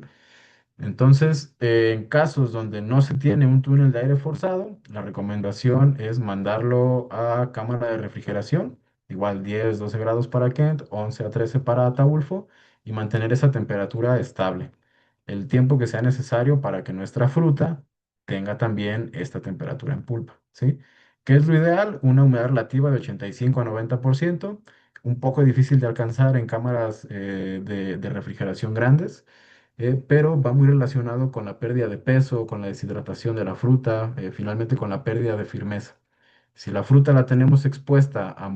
Entonces, en casos donde no se tiene un túnel de aire forzado, la recomendación es mandarlo a cámara de refrigeración, igual 10, 12 grados para Kent, 11 a 13 para Ataulfo, y mantener esa temperatura estable, el tiempo que sea necesario para que nuestra fruta tenga también esta temperatura en pulpa, ¿sí? ¿Qué es lo ideal? Una humedad relativa de 85 a 90%, un poco difícil de alcanzar en cámaras de refrigeración grandes, pero va muy relacionado con la pérdida de peso, con la deshidratación de la fruta, finalmente con la pérdida de firmeza. Si la fruta la tenemos expuesta a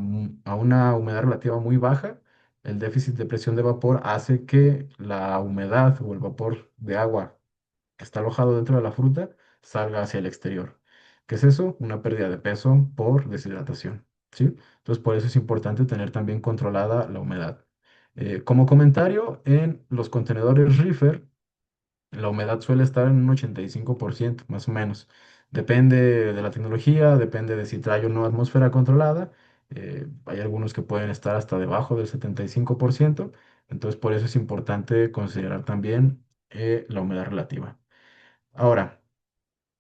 una humedad relativa muy baja, el déficit de presión de vapor hace que la humedad o el vapor de agua que está alojado dentro de la fruta salga hacia el exterior. ¿Qué es eso? Una pérdida de peso por deshidratación, ¿sí? Entonces, por eso es importante tener también controlada la humedad. Como comentario, en los contenedores reefer, la humedad suele estar en un 85%, más o menos. Depende de la tecnología, depende de si trae o no atmósfera controlada. Hay algunos que pueden estar hasta debajo del 75%. Entonces, por eso es importante considerar también la humedad relativa. Ahora,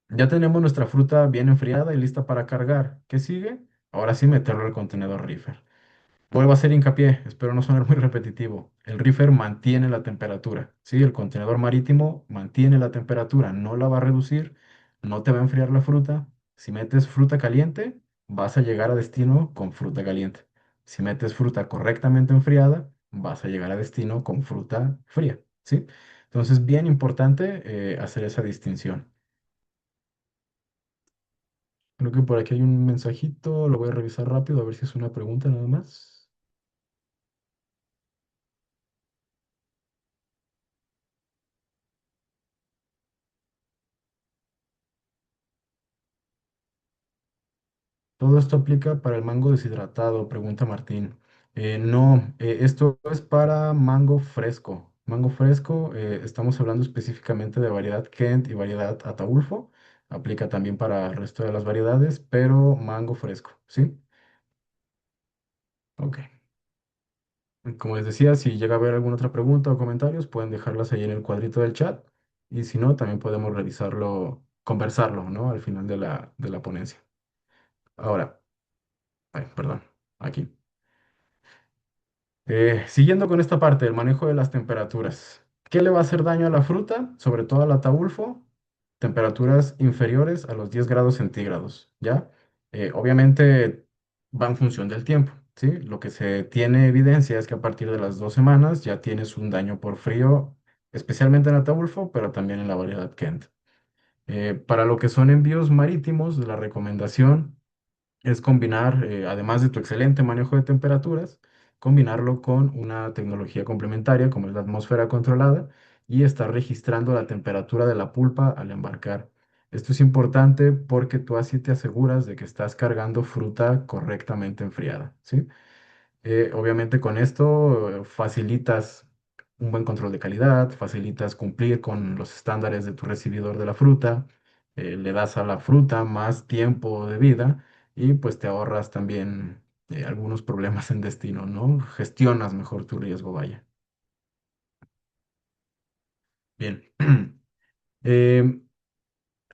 ya tenemos nuestra fruta bien enfriada y lista para cargar. ¿Qué sigue? Ahora sí meterlo al contenedor reefer. Vuelvo a hacer hincapié, espero no sonar muy repetitivo. El reefer mantiene la temperatura, ¿sí? El contenedor marítimo mantiene la temperatura, no la va a reducir, no te va a enfriar la fruta. Si metes fruta caliente, vas a llegar a destino con fruta caliente. Si metes fruta correctamente enfriada, vas a llegar a destino con fruta fría, ¿sí? Entonces, bien importante hacer esa distinción. Creo que por aquí hay un mensajito, lo voy a revisar rápido a ver si es una pregunta nada más. Todo esto aplica para el mango deshidratado, pregunta Martín. No, esto es para mango fresco. Mango fresco, estamos hablando específicamente de variedad Kent y variedad Ataulfo. Aplica también para el resto de las variedades, pero mango fresco, ¿sí? Ok. Como les decía, si llega a haber alguna otra pregunta o comentarios, pueden dejarlas ahí en el cuadrito del chat. Y si no, también podemos revisarlo, conversarlo, ¿no? Al final de la ponencia. Ahora, ay, perdón, aquí. Siguiendo con esta parte del manejo de las temperaturas. ¿Qué le va a hacer daño a la fruta? Sobre todo al ataulfo, temperaturas inferiores a los 10 grados centígrados, ¿ya? Obviamente va en función del tiempo, ¿sí? Lo que se tiene evidencia es que a partir de las 2 semanas ya tienes un daño por frío, especialmente en ataulfo, pero también en la variedad Kent. Para lo que son envíos marítimos, la recomendación es combinar, además de tu excelente manejo de temperaturas, combinarlo con una tecnología complementaria como es la atmósfera controlada y estar registrando la temperatura de la pulpa al embarcar. Esto es importante porque tú así te aseguras de que estás cargando fruta correctamente enfriada, ¿sí? Obviamente con esto facilitas un buen control de calidad, facilitas cumplir con los estándares de tu recibidor de la fruta, le das a la fruta más tiempo de vida y pues te ahorras también algunos problemas en destino, ¿no? Gestionas mejor tu riesgo, vaya. Bien. Em,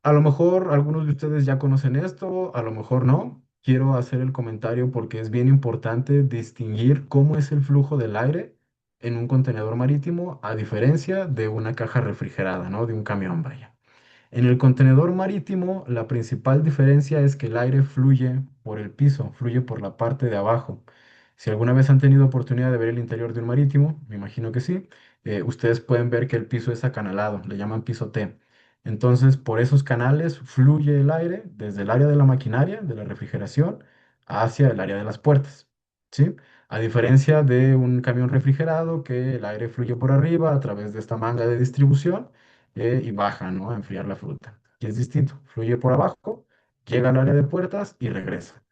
A lo mejor algunos de ustedes ya conocen esto, a lo mejor no. Quiero hacer el comentario porque es bien importante distinguir cómo es el flujo del aire en un contenedor marítimo a diferencia de una caja refrigerada, ¿no? De un camión, vaya. En el contenedor marítimo, la principal diferencia es que el aire fluye por el piso, fluye por la parte de abajo. Si alguna vez han tenido oportunidad de ver el interior de un marítimo, me imagino que sí, ustedes pueden ver que el piso es acanalado, le llaman piso T. Entonces, por esos canales fluye el aire desde el área de la maquinaria, de la refrigeración, hacia el área de las puertas, ¿sí? A diferencia de un camión refrigerado, que el aire fluye por arriba a través de esta manga de distribución y baja, ¿no? A enfriar la fruta. Y es distinto, fluye por abajo, llega al área de puertas y regresa.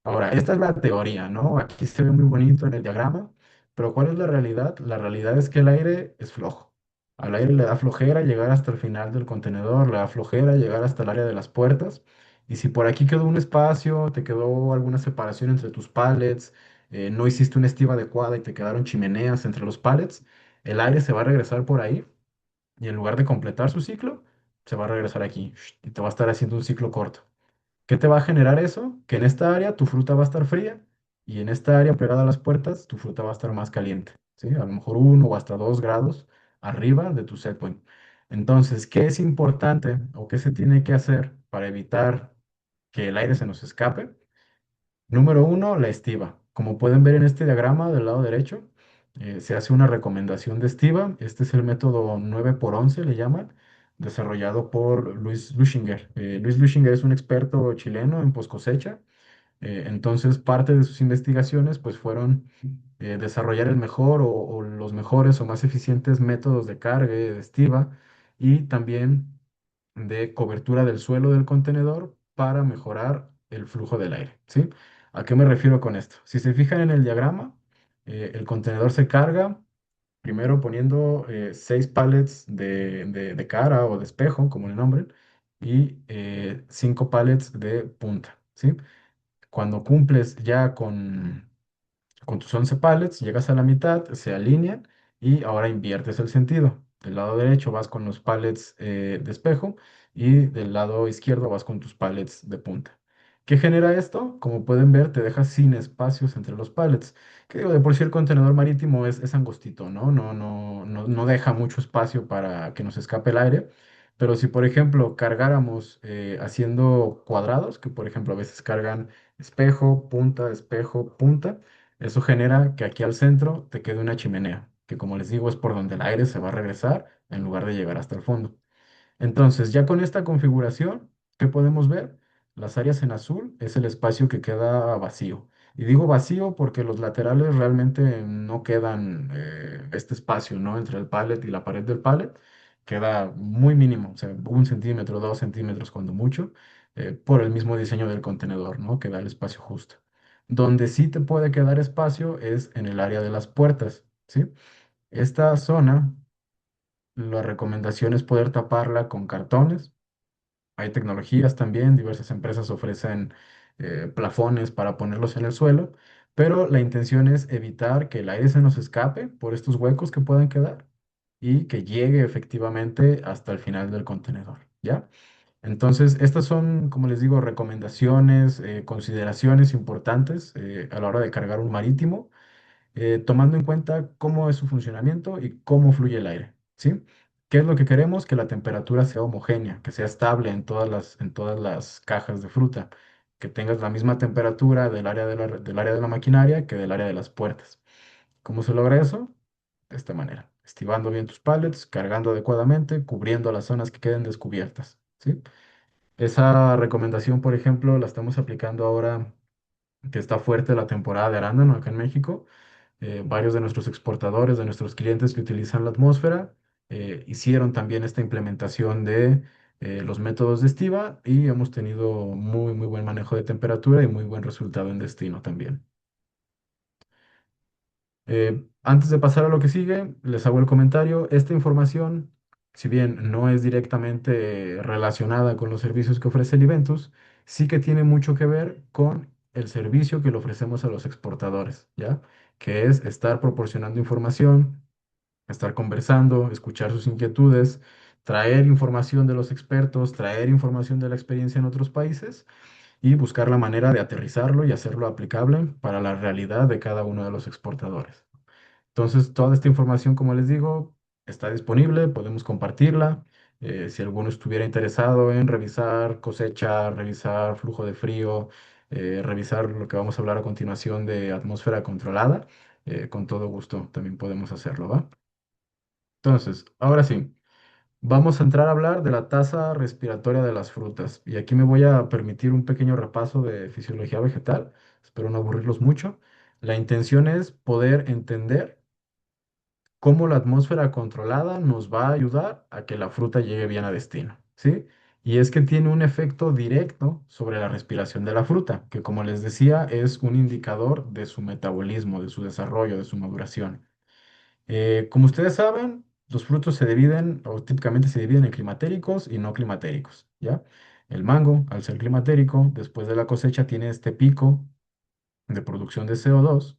Ahora, esta es la teoría, ¿no? Aquí se ve muy bonito en el diagrama, pero ¿cuál es la realidad? La realidad es que el aire es flojo. Al aire le da flojera llegar hasta el final del contenedor, le da flojera llegar hasta el área de las puertas. Y si por aquí quedó un espacio, te quedó alguna separación entre tus pallets, no hiciste una estiva adecuada y te quedaron chimeneas entre los pallets, el aire se va a regresar por ahí y en lugar de completar su ciclo, se va a regresar aquí y te va a estar haciendo un ciclo corto. ¿Qué te va a generar eso? Que en esta área tu fruta va a estar fría y en esta área pegada a las puertas tu fruta va a estar más caliente, ¿sí? A lo mejor 1 o hasta 2 grados arriba de tu set point. Entonces, ¿qué es importante o qué se tiene que hacer para evitar que el aire se nos escape? Número uno, la estiva. Como pueden ver en este diagrama del lado derecho, se hace una recomendación de estiva. Este es el método 9 por 11, le llaman, desarrollado por Luis Luschinger. Luis Luschinger es un experto chileno en post cosecha. Entonces, parte de sus investigaciones pues, fueron desarrollar el mejor o los mejores o más eficientes métodos de carga y de estiva y también de cobertura del suelo del contenedor para mejorar el flujo del aire, ¿sí? ¿A qué me refiero con esto? Si se fijan en el diagrama, el contenedor se carga primero poniendo 6 pallets de cara o de espejo, como le nombren, y 5 pallets de punta, ¿sí? Cuando cumples ya con tus 11 pallets, llegas a la mitad, se alinean y ahora inviertes el sentido. Del lado derecho vas con los pallets de espejo y del lado izquierdo vas con tus pallets de punta. ¿Qué genera esto? Como pueden ver, te deja sin espacios entre los pallets. Que digo, de por sí el contenedor marítimo es angostito, ¿no? No deja mucho espacio para que nos escape el aire. Pero si, por ejemplo, cargáramos haciendo cuadrados, que por ejemplo a veces cargan espejo, punta, eso genera que aquí al centro te quede una chimenea, que como les digo es por donde el aire se va a regresar en lugar de llegar hasta el fondo. Entonces, ya con esta configuración, ¿qué podemos ver? Las áreas en azul es el espacio que queda vacío. Y digo vacío porque los laterales realmente no quedan este espacio, ¿no? Entre el pallet y la pared del pallet. Queda muy mínimo, o sea, 1 centímetro, 2 centímetros cuando mucho, por el mismo diseño del contenedor, ¿no? Que da el espacio justo. Donde sí te puede quedar espacio es en el área de las puertas, ¿sí? Esta zona, la recomendación es poder taparla con cartones. Hay tecnologías también, diversas empresas ofrecen plafones para ponerlos en el suelo, pero la intención es evitar que el aire se nos escape por estos huecos que puedan quedar y que llegue efectivamente hasta el final del contenedor, ¿ya? Entonces, estas son, como les digo, recomendaciones, consideraciones importantes a la hora de cargar un marítimo, tomando en cuenta cómo es su funcionamiento y cómo fluye el aire, ¿sí? ¿Qué es lo que queremos? Que la temperatura sea homogénea, que sea estable en todas las cajas de fruta, que tengas la misma temperatura del área de la maquinaria que del área de las puertas. ¿Cómo se logra eso? De esta manera, estivando bien tus pallets, cargando adecuadamente, cubriendo las zonas que queden descubiertas, ¿sí? Esa recomendación, por ejemplo, la estamos aplicando ahora que está fuerte la temporada de arándano acá en México. Varios de nuestros exportadores, de nuestros clientes que utilizan la atmósfera, hicieron también esta implementación de los métodos de estiva y hemos tenido muy, muy buen manejo de temperatura y muy buen resultado en destino también. Antes de pasar a lo que sigue, les hago el comentario. Esta información, si bien no es directamente relacionada con los servicios que ofrece el Iventus, sí que tiene mucho que ver con el servicio que le ofrecemos a los exportadores, ¿ya? Que es estar proporcionando información, estar conversando, escuchar sus inquietudes, traer información de los expertos, traer información de la experiencia en otros países y buscar la manera de aterrizarlo y hacerlo aplicable para la realidad de cada uno de los exportadores. Entonces, toda esta información, como les digo, está disponible, podemos compartirla. Si alguno estuviera interesado en revisar cosecha, revisar flujo de frío, revisar lo que vamos a hablar a continuación de atmósfera controlada, con todo gusto también podemos hacerlo, ¿va? Entonces, ahora sí, vamos a entrar a hablar de la tasa respiratoria de las frutas. Y aquí me voy a permitir un pequeño repaso de fisiología vegetal. Espero no aburrirlos mucho. La intención es poder entender cómo la atmósfera controlada nos va a ayudar a que la fruta llegue bien a destino, ¿sí? Y es que tiene un efecto directo sobre la respiración de la fruta, que como les decía es un indicador de su metabolismo, de su desarrollo, de su maduración. Como ustedes saben, los frutos se dividen, o típicamente se dividen en climatéricos y no climatéricos, ¿ya? El mango, al ser climatérico, después de la cosecha tiene este pico de producción de CO2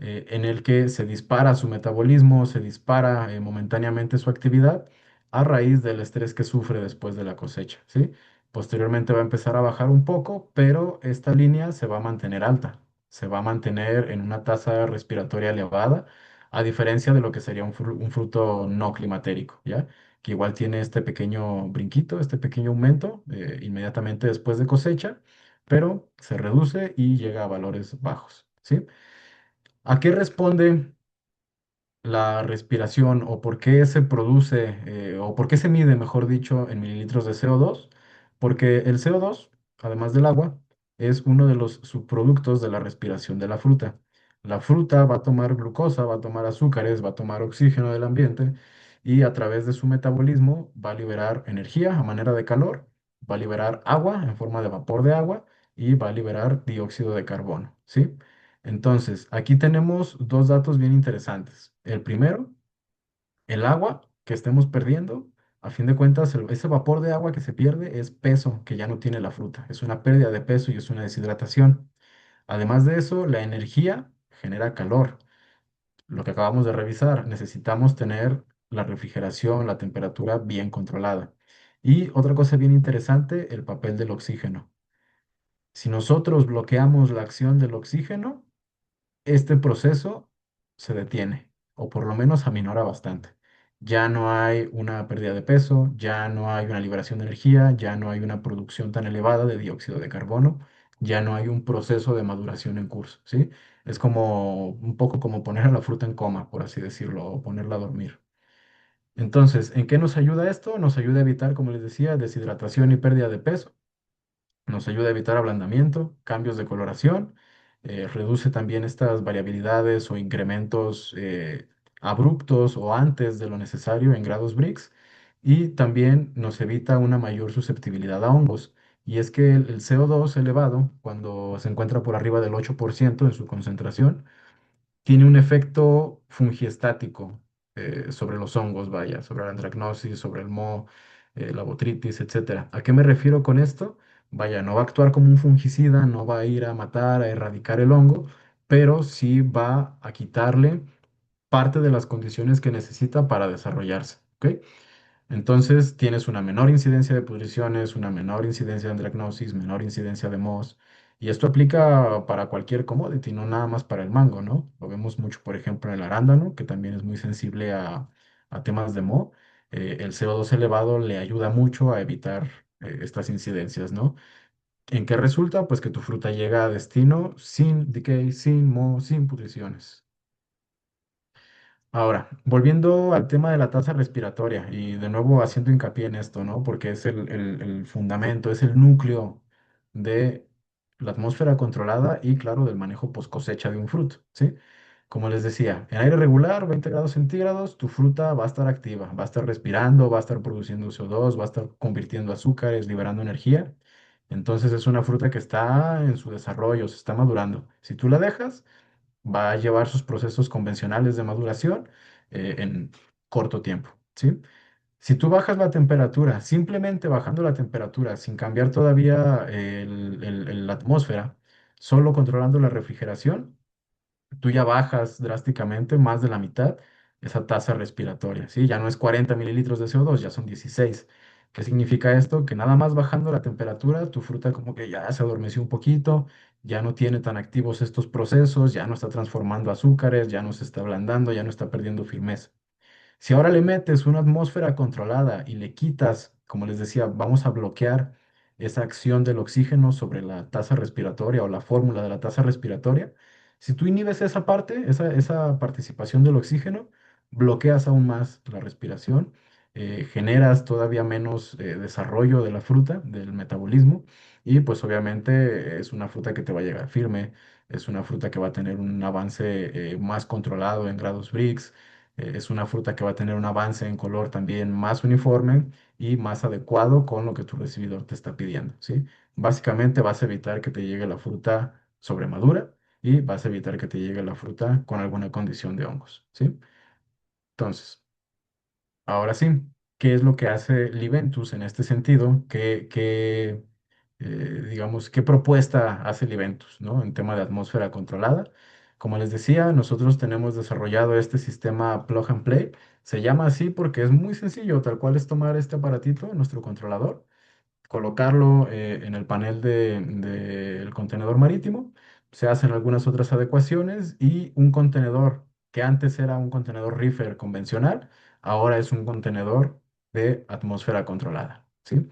en el que se dispara su metabolismo, se dispara momentáneamente su actividad a raíz del estrés que sufre después de la cosecha, ¿sí? Posteriormente va a empezar a bajar un poco, pero esta línea se va a mantener alta, se va a mantener en una tasa respiratoria elevada, a diferencia de lo que sería un fruto no climatérico, ¿ya? Que igual tiene este pequeño brinquito, este pequeño aumento inmediatamente después de cosecha, pero se reduce y llega a valores bajos, ¿sí? ¿A qué responde la respiración o por qué se produce o por qué se mide, mejor dicho, en mililitros de CO2? Porque el CO2, además del agua, es uno de los subproductos de la respiración de la fruta. La fruta va a tomar glucosa, va a tomar azúcares, va a tomar oxígeno del ambiente y a través de su metabolismo va a liberar energía a manera de calor, va a liberar agua en forma de vapor de agua y va a liberar dióxido de carbono, ¿sí? Entonces, aquí tenemos dos datos bien interesantes. El primero, el agua que estemos perdiendo, a fin de cuentas, ese vapor de agua que se pierde es peso que ya no tiene la fruta. Es una pérdida de peso y es una deshidratación. Además de eso, la energía genera calor. Lo que acabamos de revisar, necesitamos tener la refrigeración, la temperatura bien controlada. Y otra cosa bien interesante, el papel del oxígeno. Si nosotros bloqueamos la acción del oxígeno, este proceso se detiene, o por lo menos aminora bastante. Ya no hay una pérdida de peso, ya no hay una liberación de energía, ya no hay una producción tan elevada de dióxido de carbono, ya no hay un proceso de maduración en curso, ¿sí? Es como un poco como poner a la fruta en coma, por así decirlo, o ponerla a dormir. Entonces, ¿en qué nos ayuda esto? Nos ayuda a evitar, como les decía, deshidratación y pérdida de peso. Nos ayuda a evitar ablandamiento, cambios de coloración, reduce también estas variabilidades o incrementos abruptos o antes de lo necesario en grados Brix y también nos evita una mayor susceptibilidad a hongos, Y es que el CO2 elevado, cuando se encuentra por arriba del 8% en su concentración, tiene un efecto fungiestático sobre los hongos, vaya, sobre la antracnosis, sobre el moho, la botritis, etcétera. ¿A qué me refiero con esto? Vaya, no va a actuar como un fungicida, no va a ir a matar, a erradicar el hongo, pero sí va a quitarle parte de las condiciones que necesita para desarrollarse. ¿Ok? Entonces tienes una menor incidencia de pudriciones, una menor incidencia de antracnosis, menor incidencia de mohos. Y esto aplica para cualquier commodity, no nada más para el mango, ¿no? Lo vemos mucho, por ejemplo, en el arándano, que también es muy sensible a temas de moho. El CO2 elevado le ayuda mucho a evitar estas incidencias, ¿no? ¿En qué resulta? Pues que tu fruta llega a destino sin decay, sin moho, sin pudriciones. Ahora, volviendo al tema de la tasa respiratoria y de nuevo haciendo hincapié en esto, ¿no? Porque es el fundamento, es el núcleo de la atmósfera controlada y, claro, del manejo post cosecha de un fruto, ¿sí? Como les decía, en aire regular, 20 grados centígrados, tu fruta va a estar activa, va a estar respirando, va a estar produciendo CO2, va a estar convirtiendo azúcares, liberando energía. Entonces es una fruta que está en su desarrollo, se está madurando. Si tú la dejas, va a llevar sus procesos convencionales de maduración en corto tiempo, ¿sí? Si tú bajas la temperatura, simplemente bajando la temperatura, sin cambiar todavía la atmósfera, solo controlando la refrigeración, tú ya bajas drásticamente más de la mitad esa tasa respiratoria, ¿sí? Ya no es 40 mililitros de CO2, ya son 16. ¿Qué significa esto? Que nada más bajando la temperatura, tu fruta como que ya se adormeció un poquito, ya no tiene tan activos estos procesos, ya no está transformando azúcares, ya no se está ablandando, ya no está perdiendo firmeza. Si ahora le metes una atmósfera controlada y le quitas, como les decía, vamos a bloquear esa acción del oxígeno sobre la tasa respiratoria o la fórmula de la tasa respiratoria, si tú inhibes esa parte, esa participación del oxígeno, bloqueas aún más la respiración, generas todavía menos desarrollo de la fruta, del metabolismo, y pues obviamente es una fruta que te va a llegar firme, es una fruta que va a tener un avance más controlado en grados Brix. Es una fruta que va a tener un avance en color también más uniforme y más adecuado con lo que tu recibidor te está pidiendo, ¿sí? Básicamente vas a evitar que te llegue la fruta sobremadura y vas a evitar que te llegue la fruta con alguna condición de hongos, ¿sí? Entonces, ahora sí, ¿qué es lo que hace Liventus en este sentido? Digamos, qué propuesta hace Liventus, ¿no? En tema de atmósfera controlada. Como les decía, nosotros tenemos desarrollado este sistema Plug and Play. Se llama así porque es muy sencillo, tal cual es tomar este aparatito, nuestro controlador, colocarlo en el panel del contenedor marítimo. Se hacen algunas otras adecuaciones y un contenedor que antes era un contenedor reefer convencional, ahora es un contenedor de atmósfera controlada, ¿sí?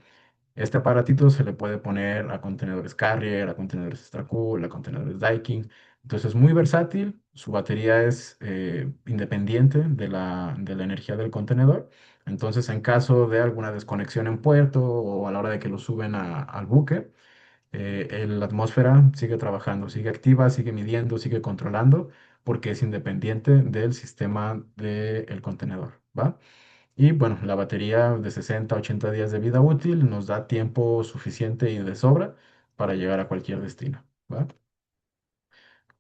Este aparatito se le puede poner a contenedores Carrier, a contenedores Stracool, a contenedores Daikin. Entonces es muy versátil, su batería es independiente de la energía del contenedor. Entonces en caso de alguna desconexión en puerto o a la hora de que lo suben al buque, la atmósfera sigue trabajando, sigue activa, sigue midiendo, sigue controlando, porque es independiente del sistema del contenedor, ¿va? Y bueno, la batería de 60 a 80 días de vida útil nos da tiempo suficiente y de sobra para llegar a cualquier destino, ¿va?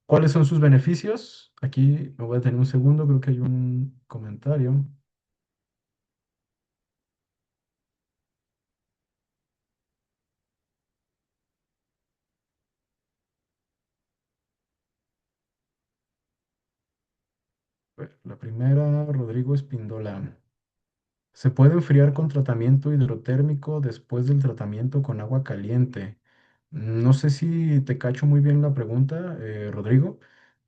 ¿Cuáles son sus beneficios? Aquí me voy a tener un segundo, creo que hay un comentario. A ver, la primera, Rodrigo Espíndola. ¿Se puede enfriar con tratamiento hidrotérmico después del tratamiento con agua caliente? No sé si te cacho muy bien la pregunta, Rodrigo.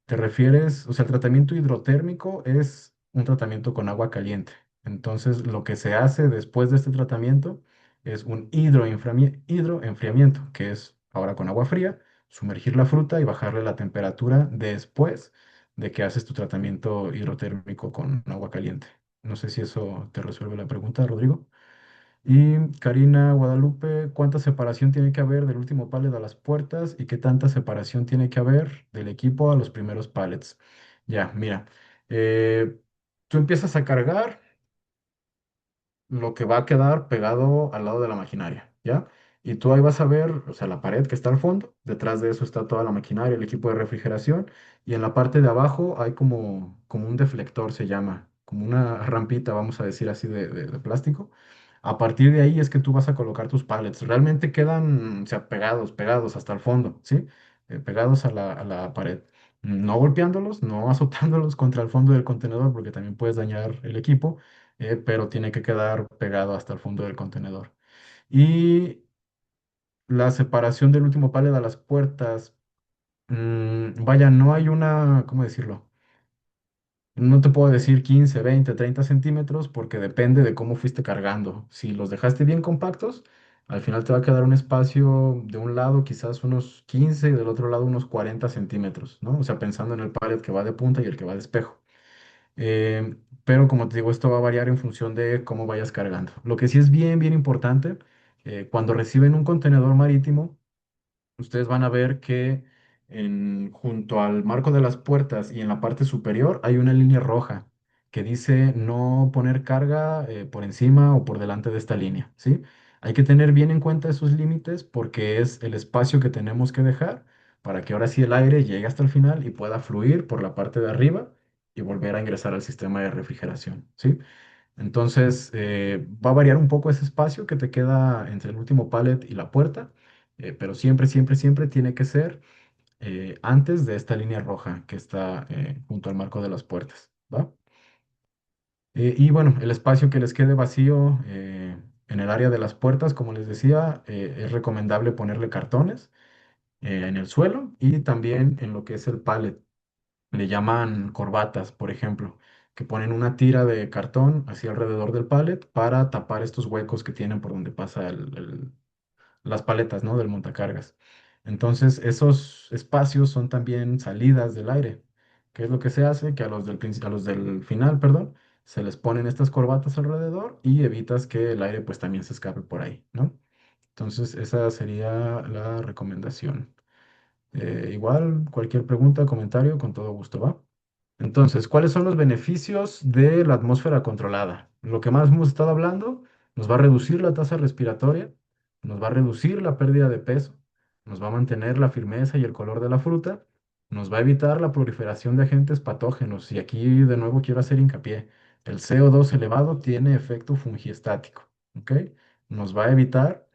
¿Te refieres, o sea, el tratamiento hidrotérmico es un tratamiento con agua caliente? Entonces, lo que se hace después de este tratamiento es un hidroenfriamiento, que es ahora con agua fría, sumergir la fruta y bajarle la temperatura después de que haces tu tratamiento hidrotérmico con agua caliente. No sé si eso te resuelve la pregunta, Rodrigo. Y Karina Guadalupe, ¿cuánta separación tiene que haber del último pallet a las puertas y qué tanta separación tiene que haber del equipo a los primeros pallets? Ya, mira, eh, tú empiezas a cargar lo que va a quedar pegado al lado de la maquinaria, ¿ya? Y tú ahí vas a ver, o sea, la pared que está al fondo, detrás de eso está toda la maquinaria, el equipo de refrigeración, y en la parte de abajo hay como un deflector, se llama, como una rampita, vamos a decir así, de plástico. A partir de ahí es que tú vas a colocar tus pallets. Realmente quedan, o sea, pegados hasta el fondo, ¿sí? Pegados a la pared. No golpeándolos, no azotándolos contra el fondo del contenedor, porque también puedes dañar el equipo, pero tiene que quedar pegado hasta el fondo del contenedor. Y la separación del último pallet a las puertas, vaya, no hay una, ¿cómo decirlo? No te puedo decir 15, 20, 30 centímetros porque depende de cómo fuiste cargando. Si los dejaste bien compactos, al final te va a quedar un espacio de un lado quizás unos 15 y del otro lado unos 40 centímetros, ¿no? O sea, pensando en el pallet que va de punta y el que va de espejo. Pero como te digo, esto va a variar en función de cómo vayas cargando. Lo que sí es bien importante, cuando reciben un contenedor marítimo, ustedes van a ver que junto al marco de las puertas y en la parte superior hay una línea roja que dice no poner carga por encima o por delante de esta línea, ¿sí? Hay que tener bien en cuenta esos límites porque es el espacio que tenemos que dejar para que ahora sí el aire llegue hasta el final y pueda fluir por la parte de arriba y volver a ingresar al sistema de refrigeración, ¿sí? Entonces, va a variar un poco ese espacio que te queda entre el último pallet y la puerta, pero siempre tiene que ser antes de esta línea roja que está junto al marco de las puertas, ¿va? Y bueno, el espacio que les quede vacío en el área de las puertas, como les decía, es recomendable ponerle cartones en el suelo y también en lo que es el pallet. Le llaman corbatas, por ejemplo, que ponen una tira de cartón hacia alrededor del pallet para tapar estos huecos que tienen por donde pasa las paletas, ¿no? Del montacargas. Entonces, esos espacios son también salidas del aire. ¿Qué es lo que se hace? Que a los del final, perdón, se les ponen estas corbatas alrededor y evitas que el aire pues también se escape por ahí, ¿no? Entonces, esa sería la recomendación. Igual, cualquier pregunta, comentario, con todo gusto, ¿va? Entonces, ¿cuáles son los beneficios de la atmósfera controlada? Lo que más hemos estado hablando, nos va a reducir la tasa respiratoria, nos va a reducir la pérdida de peso, nos va a mantener la firmeza y el color de la fruta, nos va a evitar la proliferación de agentes patógenos. Y aquí de nuevo quiero hacer hincapié, el CO2 elevado tiene efecto fungiestático, ¿ok? Nos va a evitar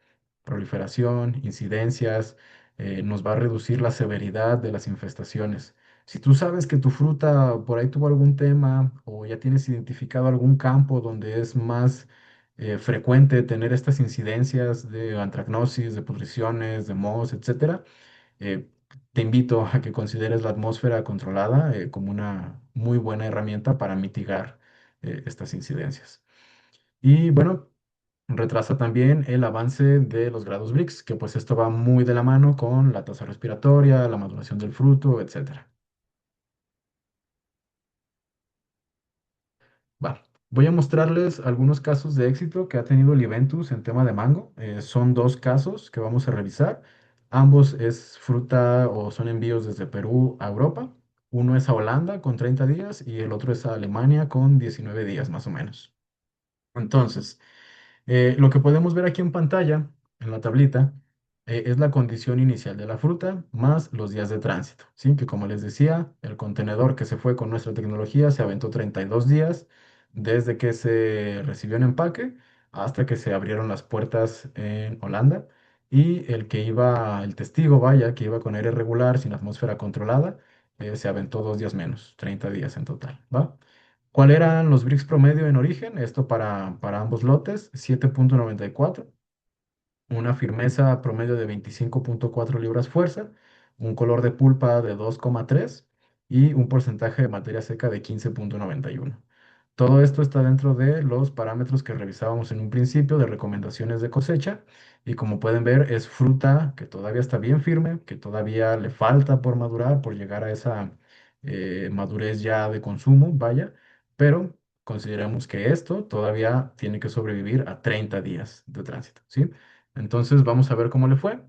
proliferación, incidencias, nos va a reducir la severidad de las infestaciones. Si tú sabes que tu fruta por ahí tuvo algún tema o ya tienes identificado algún campo donde es más frecuente tener estas incidencias de antracnosis, de pudriciones, de mohos, etcétera, eh, te invito a que consideres la atmósfera controlada como una muy buena herramienta para mitigar estas incidencias. Y bueno, retrasa también el avance de los grados Brix, que pues esto va muy de la mano con la tasa respiratoria, la maduración del fruto, etcétera. Va. Voy a mostrarles algunos casos de éxito que ha tenido el Iventus en tema de mango. Son dos casos que vamos a revisar. Ambos es fruta o son envíos desde Perú a Europa. Uno es a Holanda con 30 días y el otro es a Alemania con 19 días más o menos. Entonces, lo que podemos ver aquí en pantalla, en la tablita, es la condición inicial de la fruta más los días de tránsito, ¿sí? Que como les decía, el contenedor que se fue con nuestra tecnología se aventó 32 días desde que se recibió en empaque hasta que se abrieron las puertas en Holanda. Y el que iba, el testigo, vaya, que iba con aire regular, sin atmósfera controlada, se aventó 2 días menos, 30 días en total, ¿va? ¿Cuál eran los Brix promedio en origen? Esto para ambos lotes, 7,94, una firmeza promedio de 25,4 libras fuerza, un color de pulpa de 2,3 y un porcentaje de materia seca de 15,91. Todo esto está dentro de los parámetros que revisábamos en un principio de recomendaciones de cosecha y como pueden ver es fruta que todavía está bien firme, que todavía le falta por madurar, por llegar a esa madurez ya de consumo, vaya, pero consideramos que esto todavía tiene que sobrevivir a 30 días de tránsito, ¿sí? Entonces vamos a ver cómo le fue.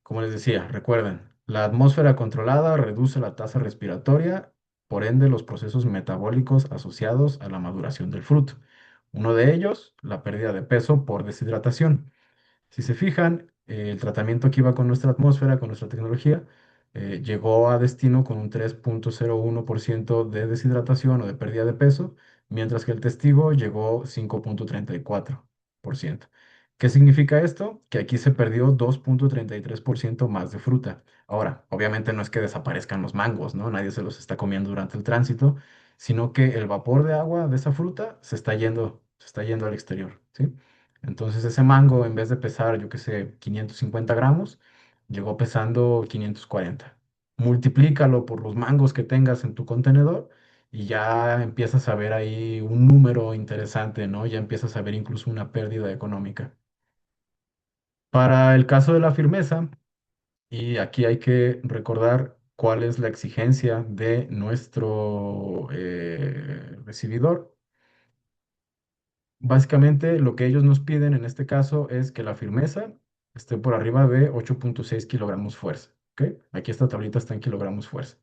Como les decía, recuerden, la atmósfera controlada reduce la tasa respiratoria, por ende los procesos metabólicos asociados a la maduración del fruto. Uno de ellos, la pérdida de peso por deshidratación. Si se fijan, el tratamiento que iba con nuestra atmósfera, con nuestra tecnología, llegó a destino con un 3,01% de deshidratación o de pérdida de peso, mientras que el testigo llegó 5,34%. ¿Qué significa esto? Que aquí se perdió 2,33% más de fruta. Ahora, obviamente no es que desaparezcan los mangos, ¿no? Nadie se los está comiendo durante el tránsito, sino que el vapor de agua de esa fruta se está yendo al exterior, ¿sí? Entonces ese mango, en vez de pesar, yo qué sé, 550 gramos, llegó pesando 540. Multiplícalo por los mangos que tengas en tu contenedor y ya empiezas a ver ahí un número interesante, ¿no? Ya empiezas a ver incluso una pérdida económica. Para el caso de la firmeza, y aquí hay que recordar cuál es la exigencia de nuestro recibidor. Básicamente, lo que ellos nos piden en este caso es que la firmeza esté por arriba de 8,6 kilogramos fuerza. ¿Ok? Aquí esta tablita está en kilogramos fuerza.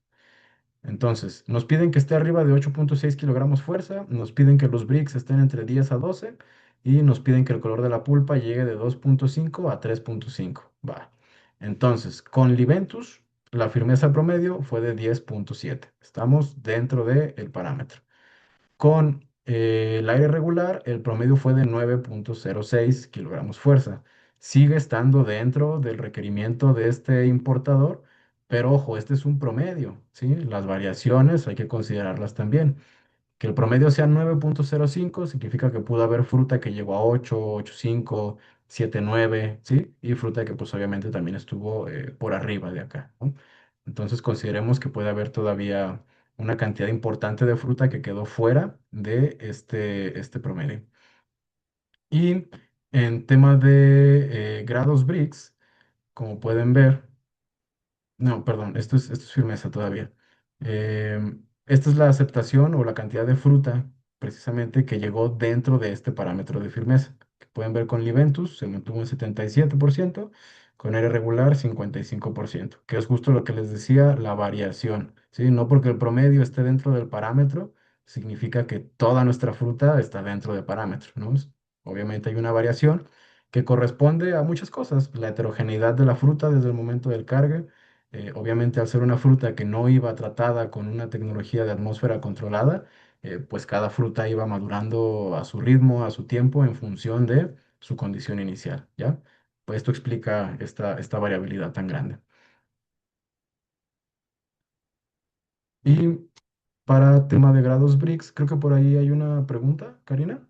Entonces, nos piden que esté arriba de 8,6 kilogramos fuerza, nos piden que los bricks estén entre 10 a 12 y nos piden que el color de la pulpa llegue de 2,5 a 3,5. Va. Entonces, con Liventus, la firmeza promedio fue de 10,7. Estamos dentro del parámetro. Con el aire regular, el promedio fue de 9,06 kilogramos fuerza. Sigue estando dentro del requerimiento de este importador, pero ojo, este es un promedio, ¿sí? Las variaciones hay que considerarlas también. Que el promedio sea 9,05 significa que pudo haber fruta que llegó a 8, 8,5, 7,9, ¿sí? Y fruta que pues obviamente también estuvo por arriba de acá, ¿no? Entonces consideremos que puede haber todavía una cantidad importante de fruta que quedó fuera de este promedio. Y en tema de grados Brix, como pueden ver, no, perdón, esto es firmeza todavía. Esta es la aceptación o la cantidad de fruta precisamente que llegó dentro de este parámetro de firmeza. Que pueden ver con Liventus se mantuvo en 77%, con aire regular 55%, que es justo lo que les decía, la variación, ¿sí? No porque el promedio esté dentro del parámetro, significa que toda nuestra fruta está dentro del parámetro, ¿no? Obviamente hay una variación que corresponde a muchas cosas, la heterogeneidad de la fruta desde el momento del cargue. Obviamente, al ser una fruta que no iba tratada con una tecnología de atmósfera controlada, pues cada fruta iba madurando a su ritmo, a su tiempo, en función de su condición inicial, ¿ya? Pues esto explica esta variabilidad tan grande. Y para tema de grados Brix, creo que por ahí hay una pregunta, Karina.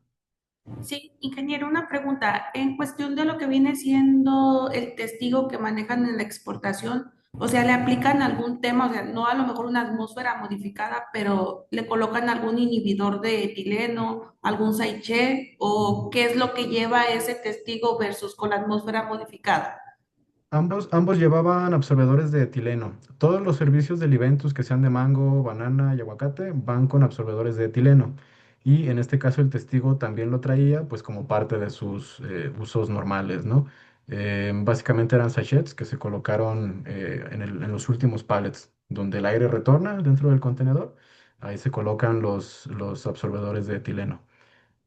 Sí, ingeniero, una pregunta. En cuestión de lo que viene siendo el testigo que manejan en la exportación, o sea, ¿le aplican algún tema? O sea, no a lo mejor una atmósfera modificada, pero le colocan algún inhibidor de etileno, algún saiche, o qué es lo que lleva ese testigo versus con la atmósfera modificada. Ambos llevaban absorbedores de etileno. Todos los servicios de Liventus que sean de mango, banana y aguacate van con absorbedores de etileno. Y en este caso el testigo también lo traía pues como parte de sus usos normales, ¿no? Básicamente eran sachets que se colocaron en los últimos pallets, donde el aire retorna dentro del contenedor. Ahí se colocan los absorbedores de etileno.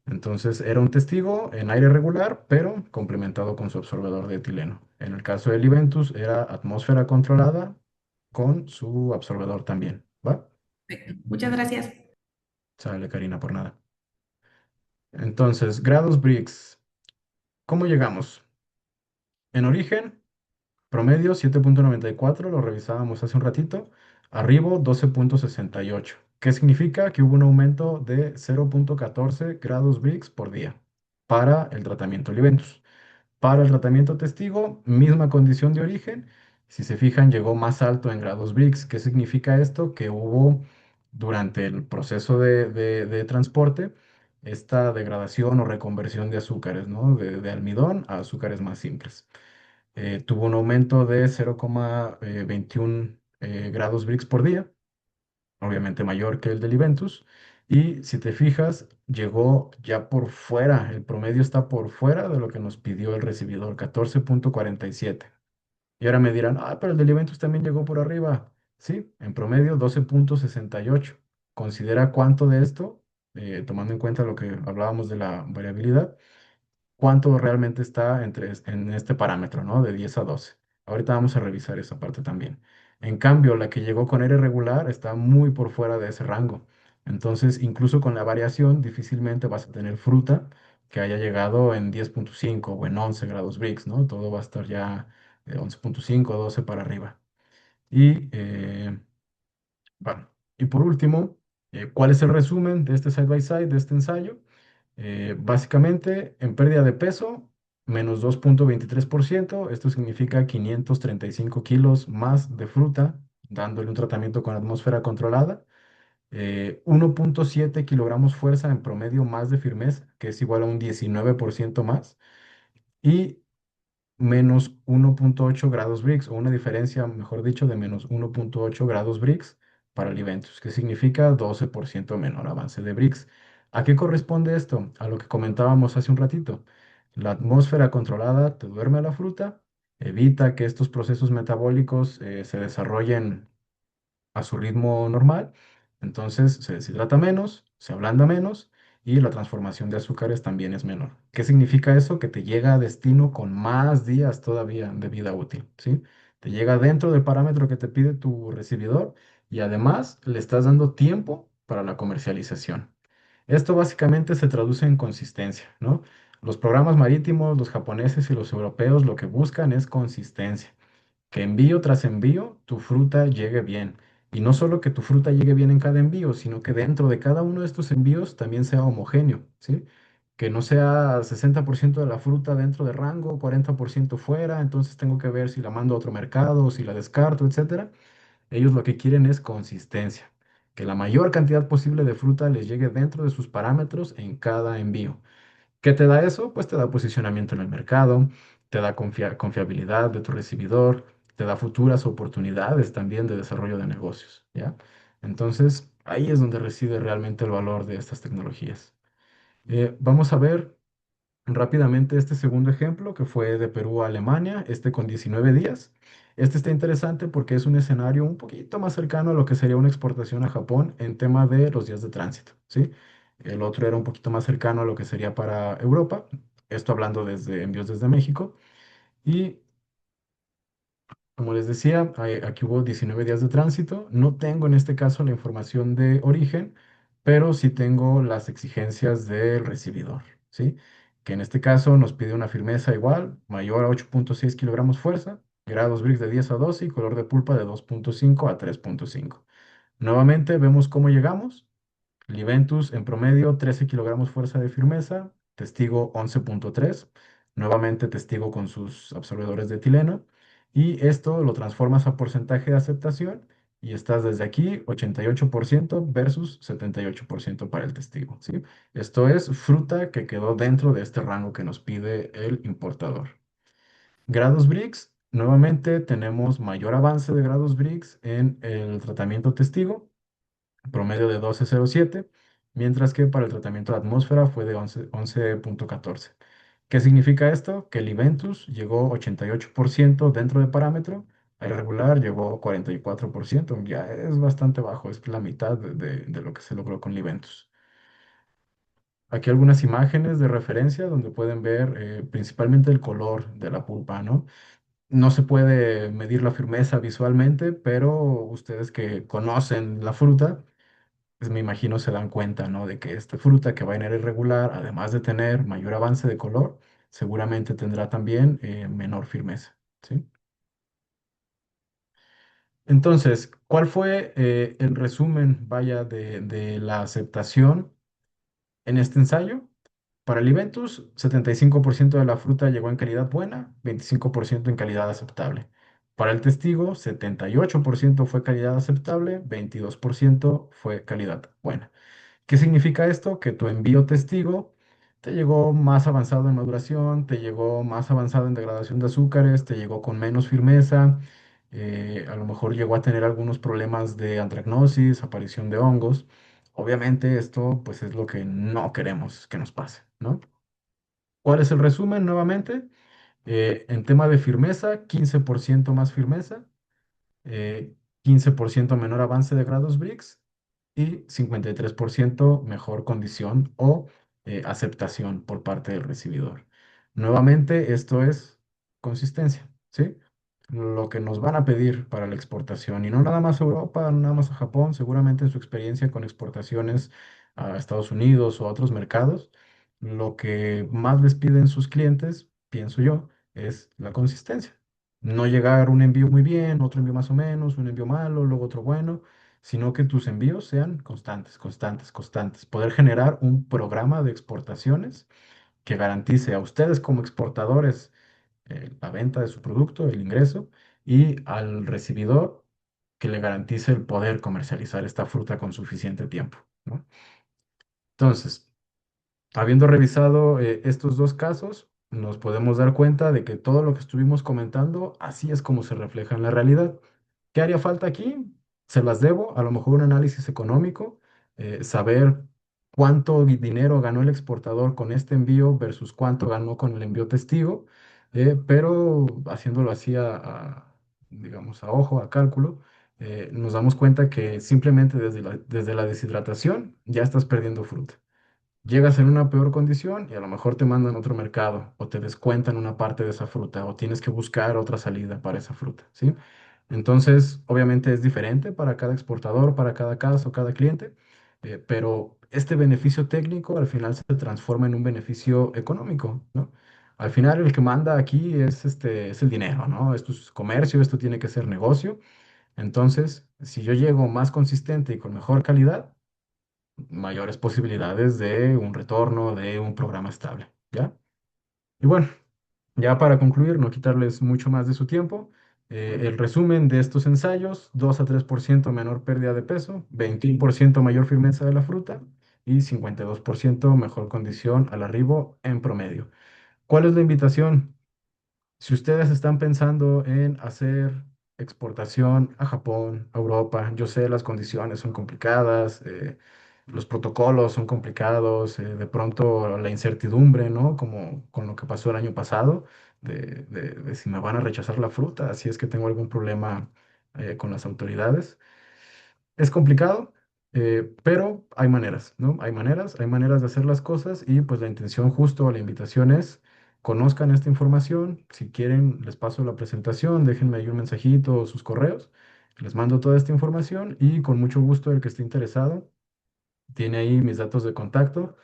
Entonces era un testigo en aire regular, pero complementado con su absorbedor de etileno. En el caso del Iventus era atmósfera controlada con su absorbedor también. ¿Va? Perfecto. Muchas gracias. Sale, Karina, por nada. Entonces, grados Brix. ¿Cómo llegamos? En origen, promedio 7,94, lo revisábamos hace un ratito. Arribo 12,68. ¿Qué significa? Que hubo un aumento de 0,14 grados Brix por día para el tratamiento Liventus. Para el tratamiento testigo, misma condición de origen. Si se fijan, llegó más alto en grados Brix. ¿Qué significa esto? Que hubo durante el proceso de transporte esta degradación o reconversión de azúcares, ¿no? De almidón a azúcares más simples. Tuvo un aumento de 0,21 grados Brix por día, obviamente mayor que el del Iventus. Y si te fijas, llegó ya por fuera, el promedio está por fuera de lo que nos pidió el recibidor, 14,47. Y ahora me dirán, ah, pero el del Iventus también llegó por arriba. Sí, en promedio 12,68. Considera cuánto de esto, tomando en cuenta lo que hablábamos de la variabilidad, cuánto realmente está en este parámetro, ¿no? De 10 a 12. Ahorita vamos a revisar esa parte también. En cambio, la que llegó con R regular está muy por fuera de ese rango. Entonces, incluso con la variación, difícilmente vas a tener fruta que haya llegado en 10,5 o en 11 grados Brix, ¿no? Todo va a estar ya de 11,5, 12 para arriba. Y bueno, y por último, ¿cuál es el resumen de este side by side, de este ensayo? Básicamente, en pérdida de peso, menos 2,23%. Esto significa 535 kilos más de fruta, dándole un tratamiento con atmósfera controlada. 1,7 kilogramos fuerza en promedio más de firmeza, que es igual a un 19% más. Y menos 1,8 grados Brix, o una diferencia, mejor dicho, de menos 1,8 grados Brix para el Iventus, que significa 12% menor avance de Brix. ¿A qué corresponde esto? A lo que comentábamos hace un ratito. La atmósfera controlada te duerme a la fruta, evita que estos procesos metabólicos se desarrollen a su ritmo normal, entonces se deshidrata menos, se ablanda menos y la transformación de azúcares también es menor. ¿Qué significa eso? Que te llega a destino con más días todavía de vida útil, ¿sí? Te llega dentro del parámetro que te pide tu recibidor y además le estás dando tiempo para la comercialización. Esto básicamente se traduce en consistencia, ¿no? Los programas marítimos, los japoneses y los europeos lo que buscan es consistencia, que envío tras envío tu fruta llegue bien. Y no solo que tu fruta llegue bien en cada envío, sino que dentro de cada uno de estos envíos también sea homogéneo, ¿sí? Que no sea 60% de la fruta dentro de rango, 40% fuera, entonces tengo que ver si la mando a otro mercado, o si la descarto, etcétera. Ellos lo que quieren es consistencia, que la mayor cantidad posible de fruta les llegue dentro de sus parámetros en cada envío. ¿Qué te da eso? Pues te da posicionamiento en el mercado, te da confiabilidad de tu recibidor, te da futuras oportunidades también de desarrollo de negocios, ¿ya? Entonces, ahí es donde reside realmente el valor de estas tecnologías. Vamos a ver rápidamente este segundo ejemplo que fue de Perú a Alemania, este con 19 días. Este está interesante porque es un escenario un poquito más cercano a lo que sería una exportación a Japón en tema de los días de tránsito, ¿sí? El otro era un poquito más cercano a lo que sería para Europa, esto hablando desde envíos desde México. Y como les decía, aquí hubo 19 días de tránsito. No tengo en este caso la información de origen, pero sí tengo las exigencias del recibidor, ¿sí? Que en este caso nos pide una firmeza igual, mayor a 8,6 kilogramos fuerza, grados Brix de 10 a 12 y color de pulpa de 2,5 a 3,5. Nuevamente vemos cómo llegamos. Liventus en promedio 13 kilogramos fuerza de firmeza, testigo 11,3, nuevamente testigo con sus absorbedores de etileno, y esto lo transformas a porcentaje de aceptación y estás desde aquí 88% versus 78% para el testigo, ¿sí? Esto es fruta que quedó dentro de este rango que nos pide el importador. Grados Brix, nuevamente tenemos mayor avance de grados Brix en el tratamiento testigo, promedio de 12,07, mientras que para el tratamiento de atmósfera fue de 11,14. ¿Qué significa esto? Que el Iventus llegó 88% dentro de parámetro, a irregular llegó 44%, ya es bastante bajo, es la mitad de lo que se logró con el Iventus. Aquí algunas imágenes de referencia donde pueden ver principalmente el color de la pulpa, ¿no? No se puede medir la firmeza visualmente, pero ustedes que conocen la fruta, pues me imagino se dan cuenta, ¿no? De que esta fruta que va en era irregular, además de tener mayor avance de color, seguramente tendrá también menor firmeza, ¿sí? Entonces, ¿cuál fue el resumen, vaya, de la aceptación en este ensayo? Para el Iventus, 75% de la fruta llegó en calidad buena, 25% en calidad aceptable. Para el testigo, 78% fue calidad aceptable, 22% fue calidad buena. ¿Qué significa esto? Que tu envío testigo te llegó más avanzado en maduración, te llegó más avanzado en degradación de azúcares, te llegó con menos firmeza, a lo mejor llegó a tener algunos problemas de antracnosis, aparición de hongos. Obviamente esto pues es lo que no queremos que nos pase, ¿no? ¿Cuál es el resumen nuevamente? En tema de firmeza, 15% más firmeza, 15% menor avance de grados Brix y 53% mejor condición o aceptación por parte del recibidor. Nuevamente, esto es consistencia, ¿sí? Lo que nos van a pedir para la exportación, y no nada más a Europa, no nada más a Japón, seguramente en su experiencia con exportaciones a Estados Unidos o a otros mercados, lo que más les piden sus clientes, pienso yo, es la consistencia. No llegar un envío muy bien, otro envío más o menos, un envío malo, luego otro bueno, sino que tus envíos sean constantes, constantes, constantes. Poder generar un programa de exportaciones que garantice a ustedes como exportadores la venta de su producto, el ingreso, y al recibidor que le garantice el poder comercializar esta fruta con suficiente tiempo, ¿no? Entonces, habiendo revisado estos dos casos, nos podemos dar cuenta de que todo lo que estuvimos comentando, así es como se refleja en la realidad. ¿Qué haría falta aquí? Se las debo, a lo mejor un análisis económico, saber cuánto dinero ganó el exportador con este envío versus cuánto ganó con el envío testigo, pero haciéndolo así digamos, a ojo, a cálculo, nos damos cuenta que simplemente desde la deshidratación ya estás perdiendo fruta. Llegas en una peor condición y a lo mejor te mandan a otro mercado o te descuentan una parte de esa fruta o tienes que buscar otra salida para esa fruta, ¿sí? Entonces, obviamente es diferente para cada exportador, para cada caso, cada cliente, pero este beneficio técnico al final se transforma en un beneficio económico, ¿no? Al final el que manda aquí es el dinero, ¿no? Esto es comercio, esto tiene que ser negocio. Entonces, si yo llego más consistente y con mejor calidad, mayores posibilidades de un retorno, de un programa estable, ¿ya? Y bueno, ya para concluir, no quitarles mucho más de su tiempo, el resumen de estos ensayos: 2 a 3% menor pérdida de peso, 21% mayor firmeza de la fruta y 52% mejor condición al arribo en promedio. ¿Cuál es la invitación? Si ustedes están pensando en hacer exportación a Japón, a Europa, yo sé las condiciones son complicadas, los protocolos son complicados, de pronto la incertidumbre, ¿no? Como con lo que pasó el año pasado, de si me van a rechazar la fruta, si es que tengo algún problema con las autoridades. Es complicado, pero hay maneras, ¿no? Hay maneras de hacer las cosas y pues la intención justo, la invitación es: conozcan esta información. Si quieren, les paso la presentación, déjenme ahí un mensajito o sus correos, les mando toda esta información y con mucho gusto el que esté interesado tiene ahí mis datos de contacto.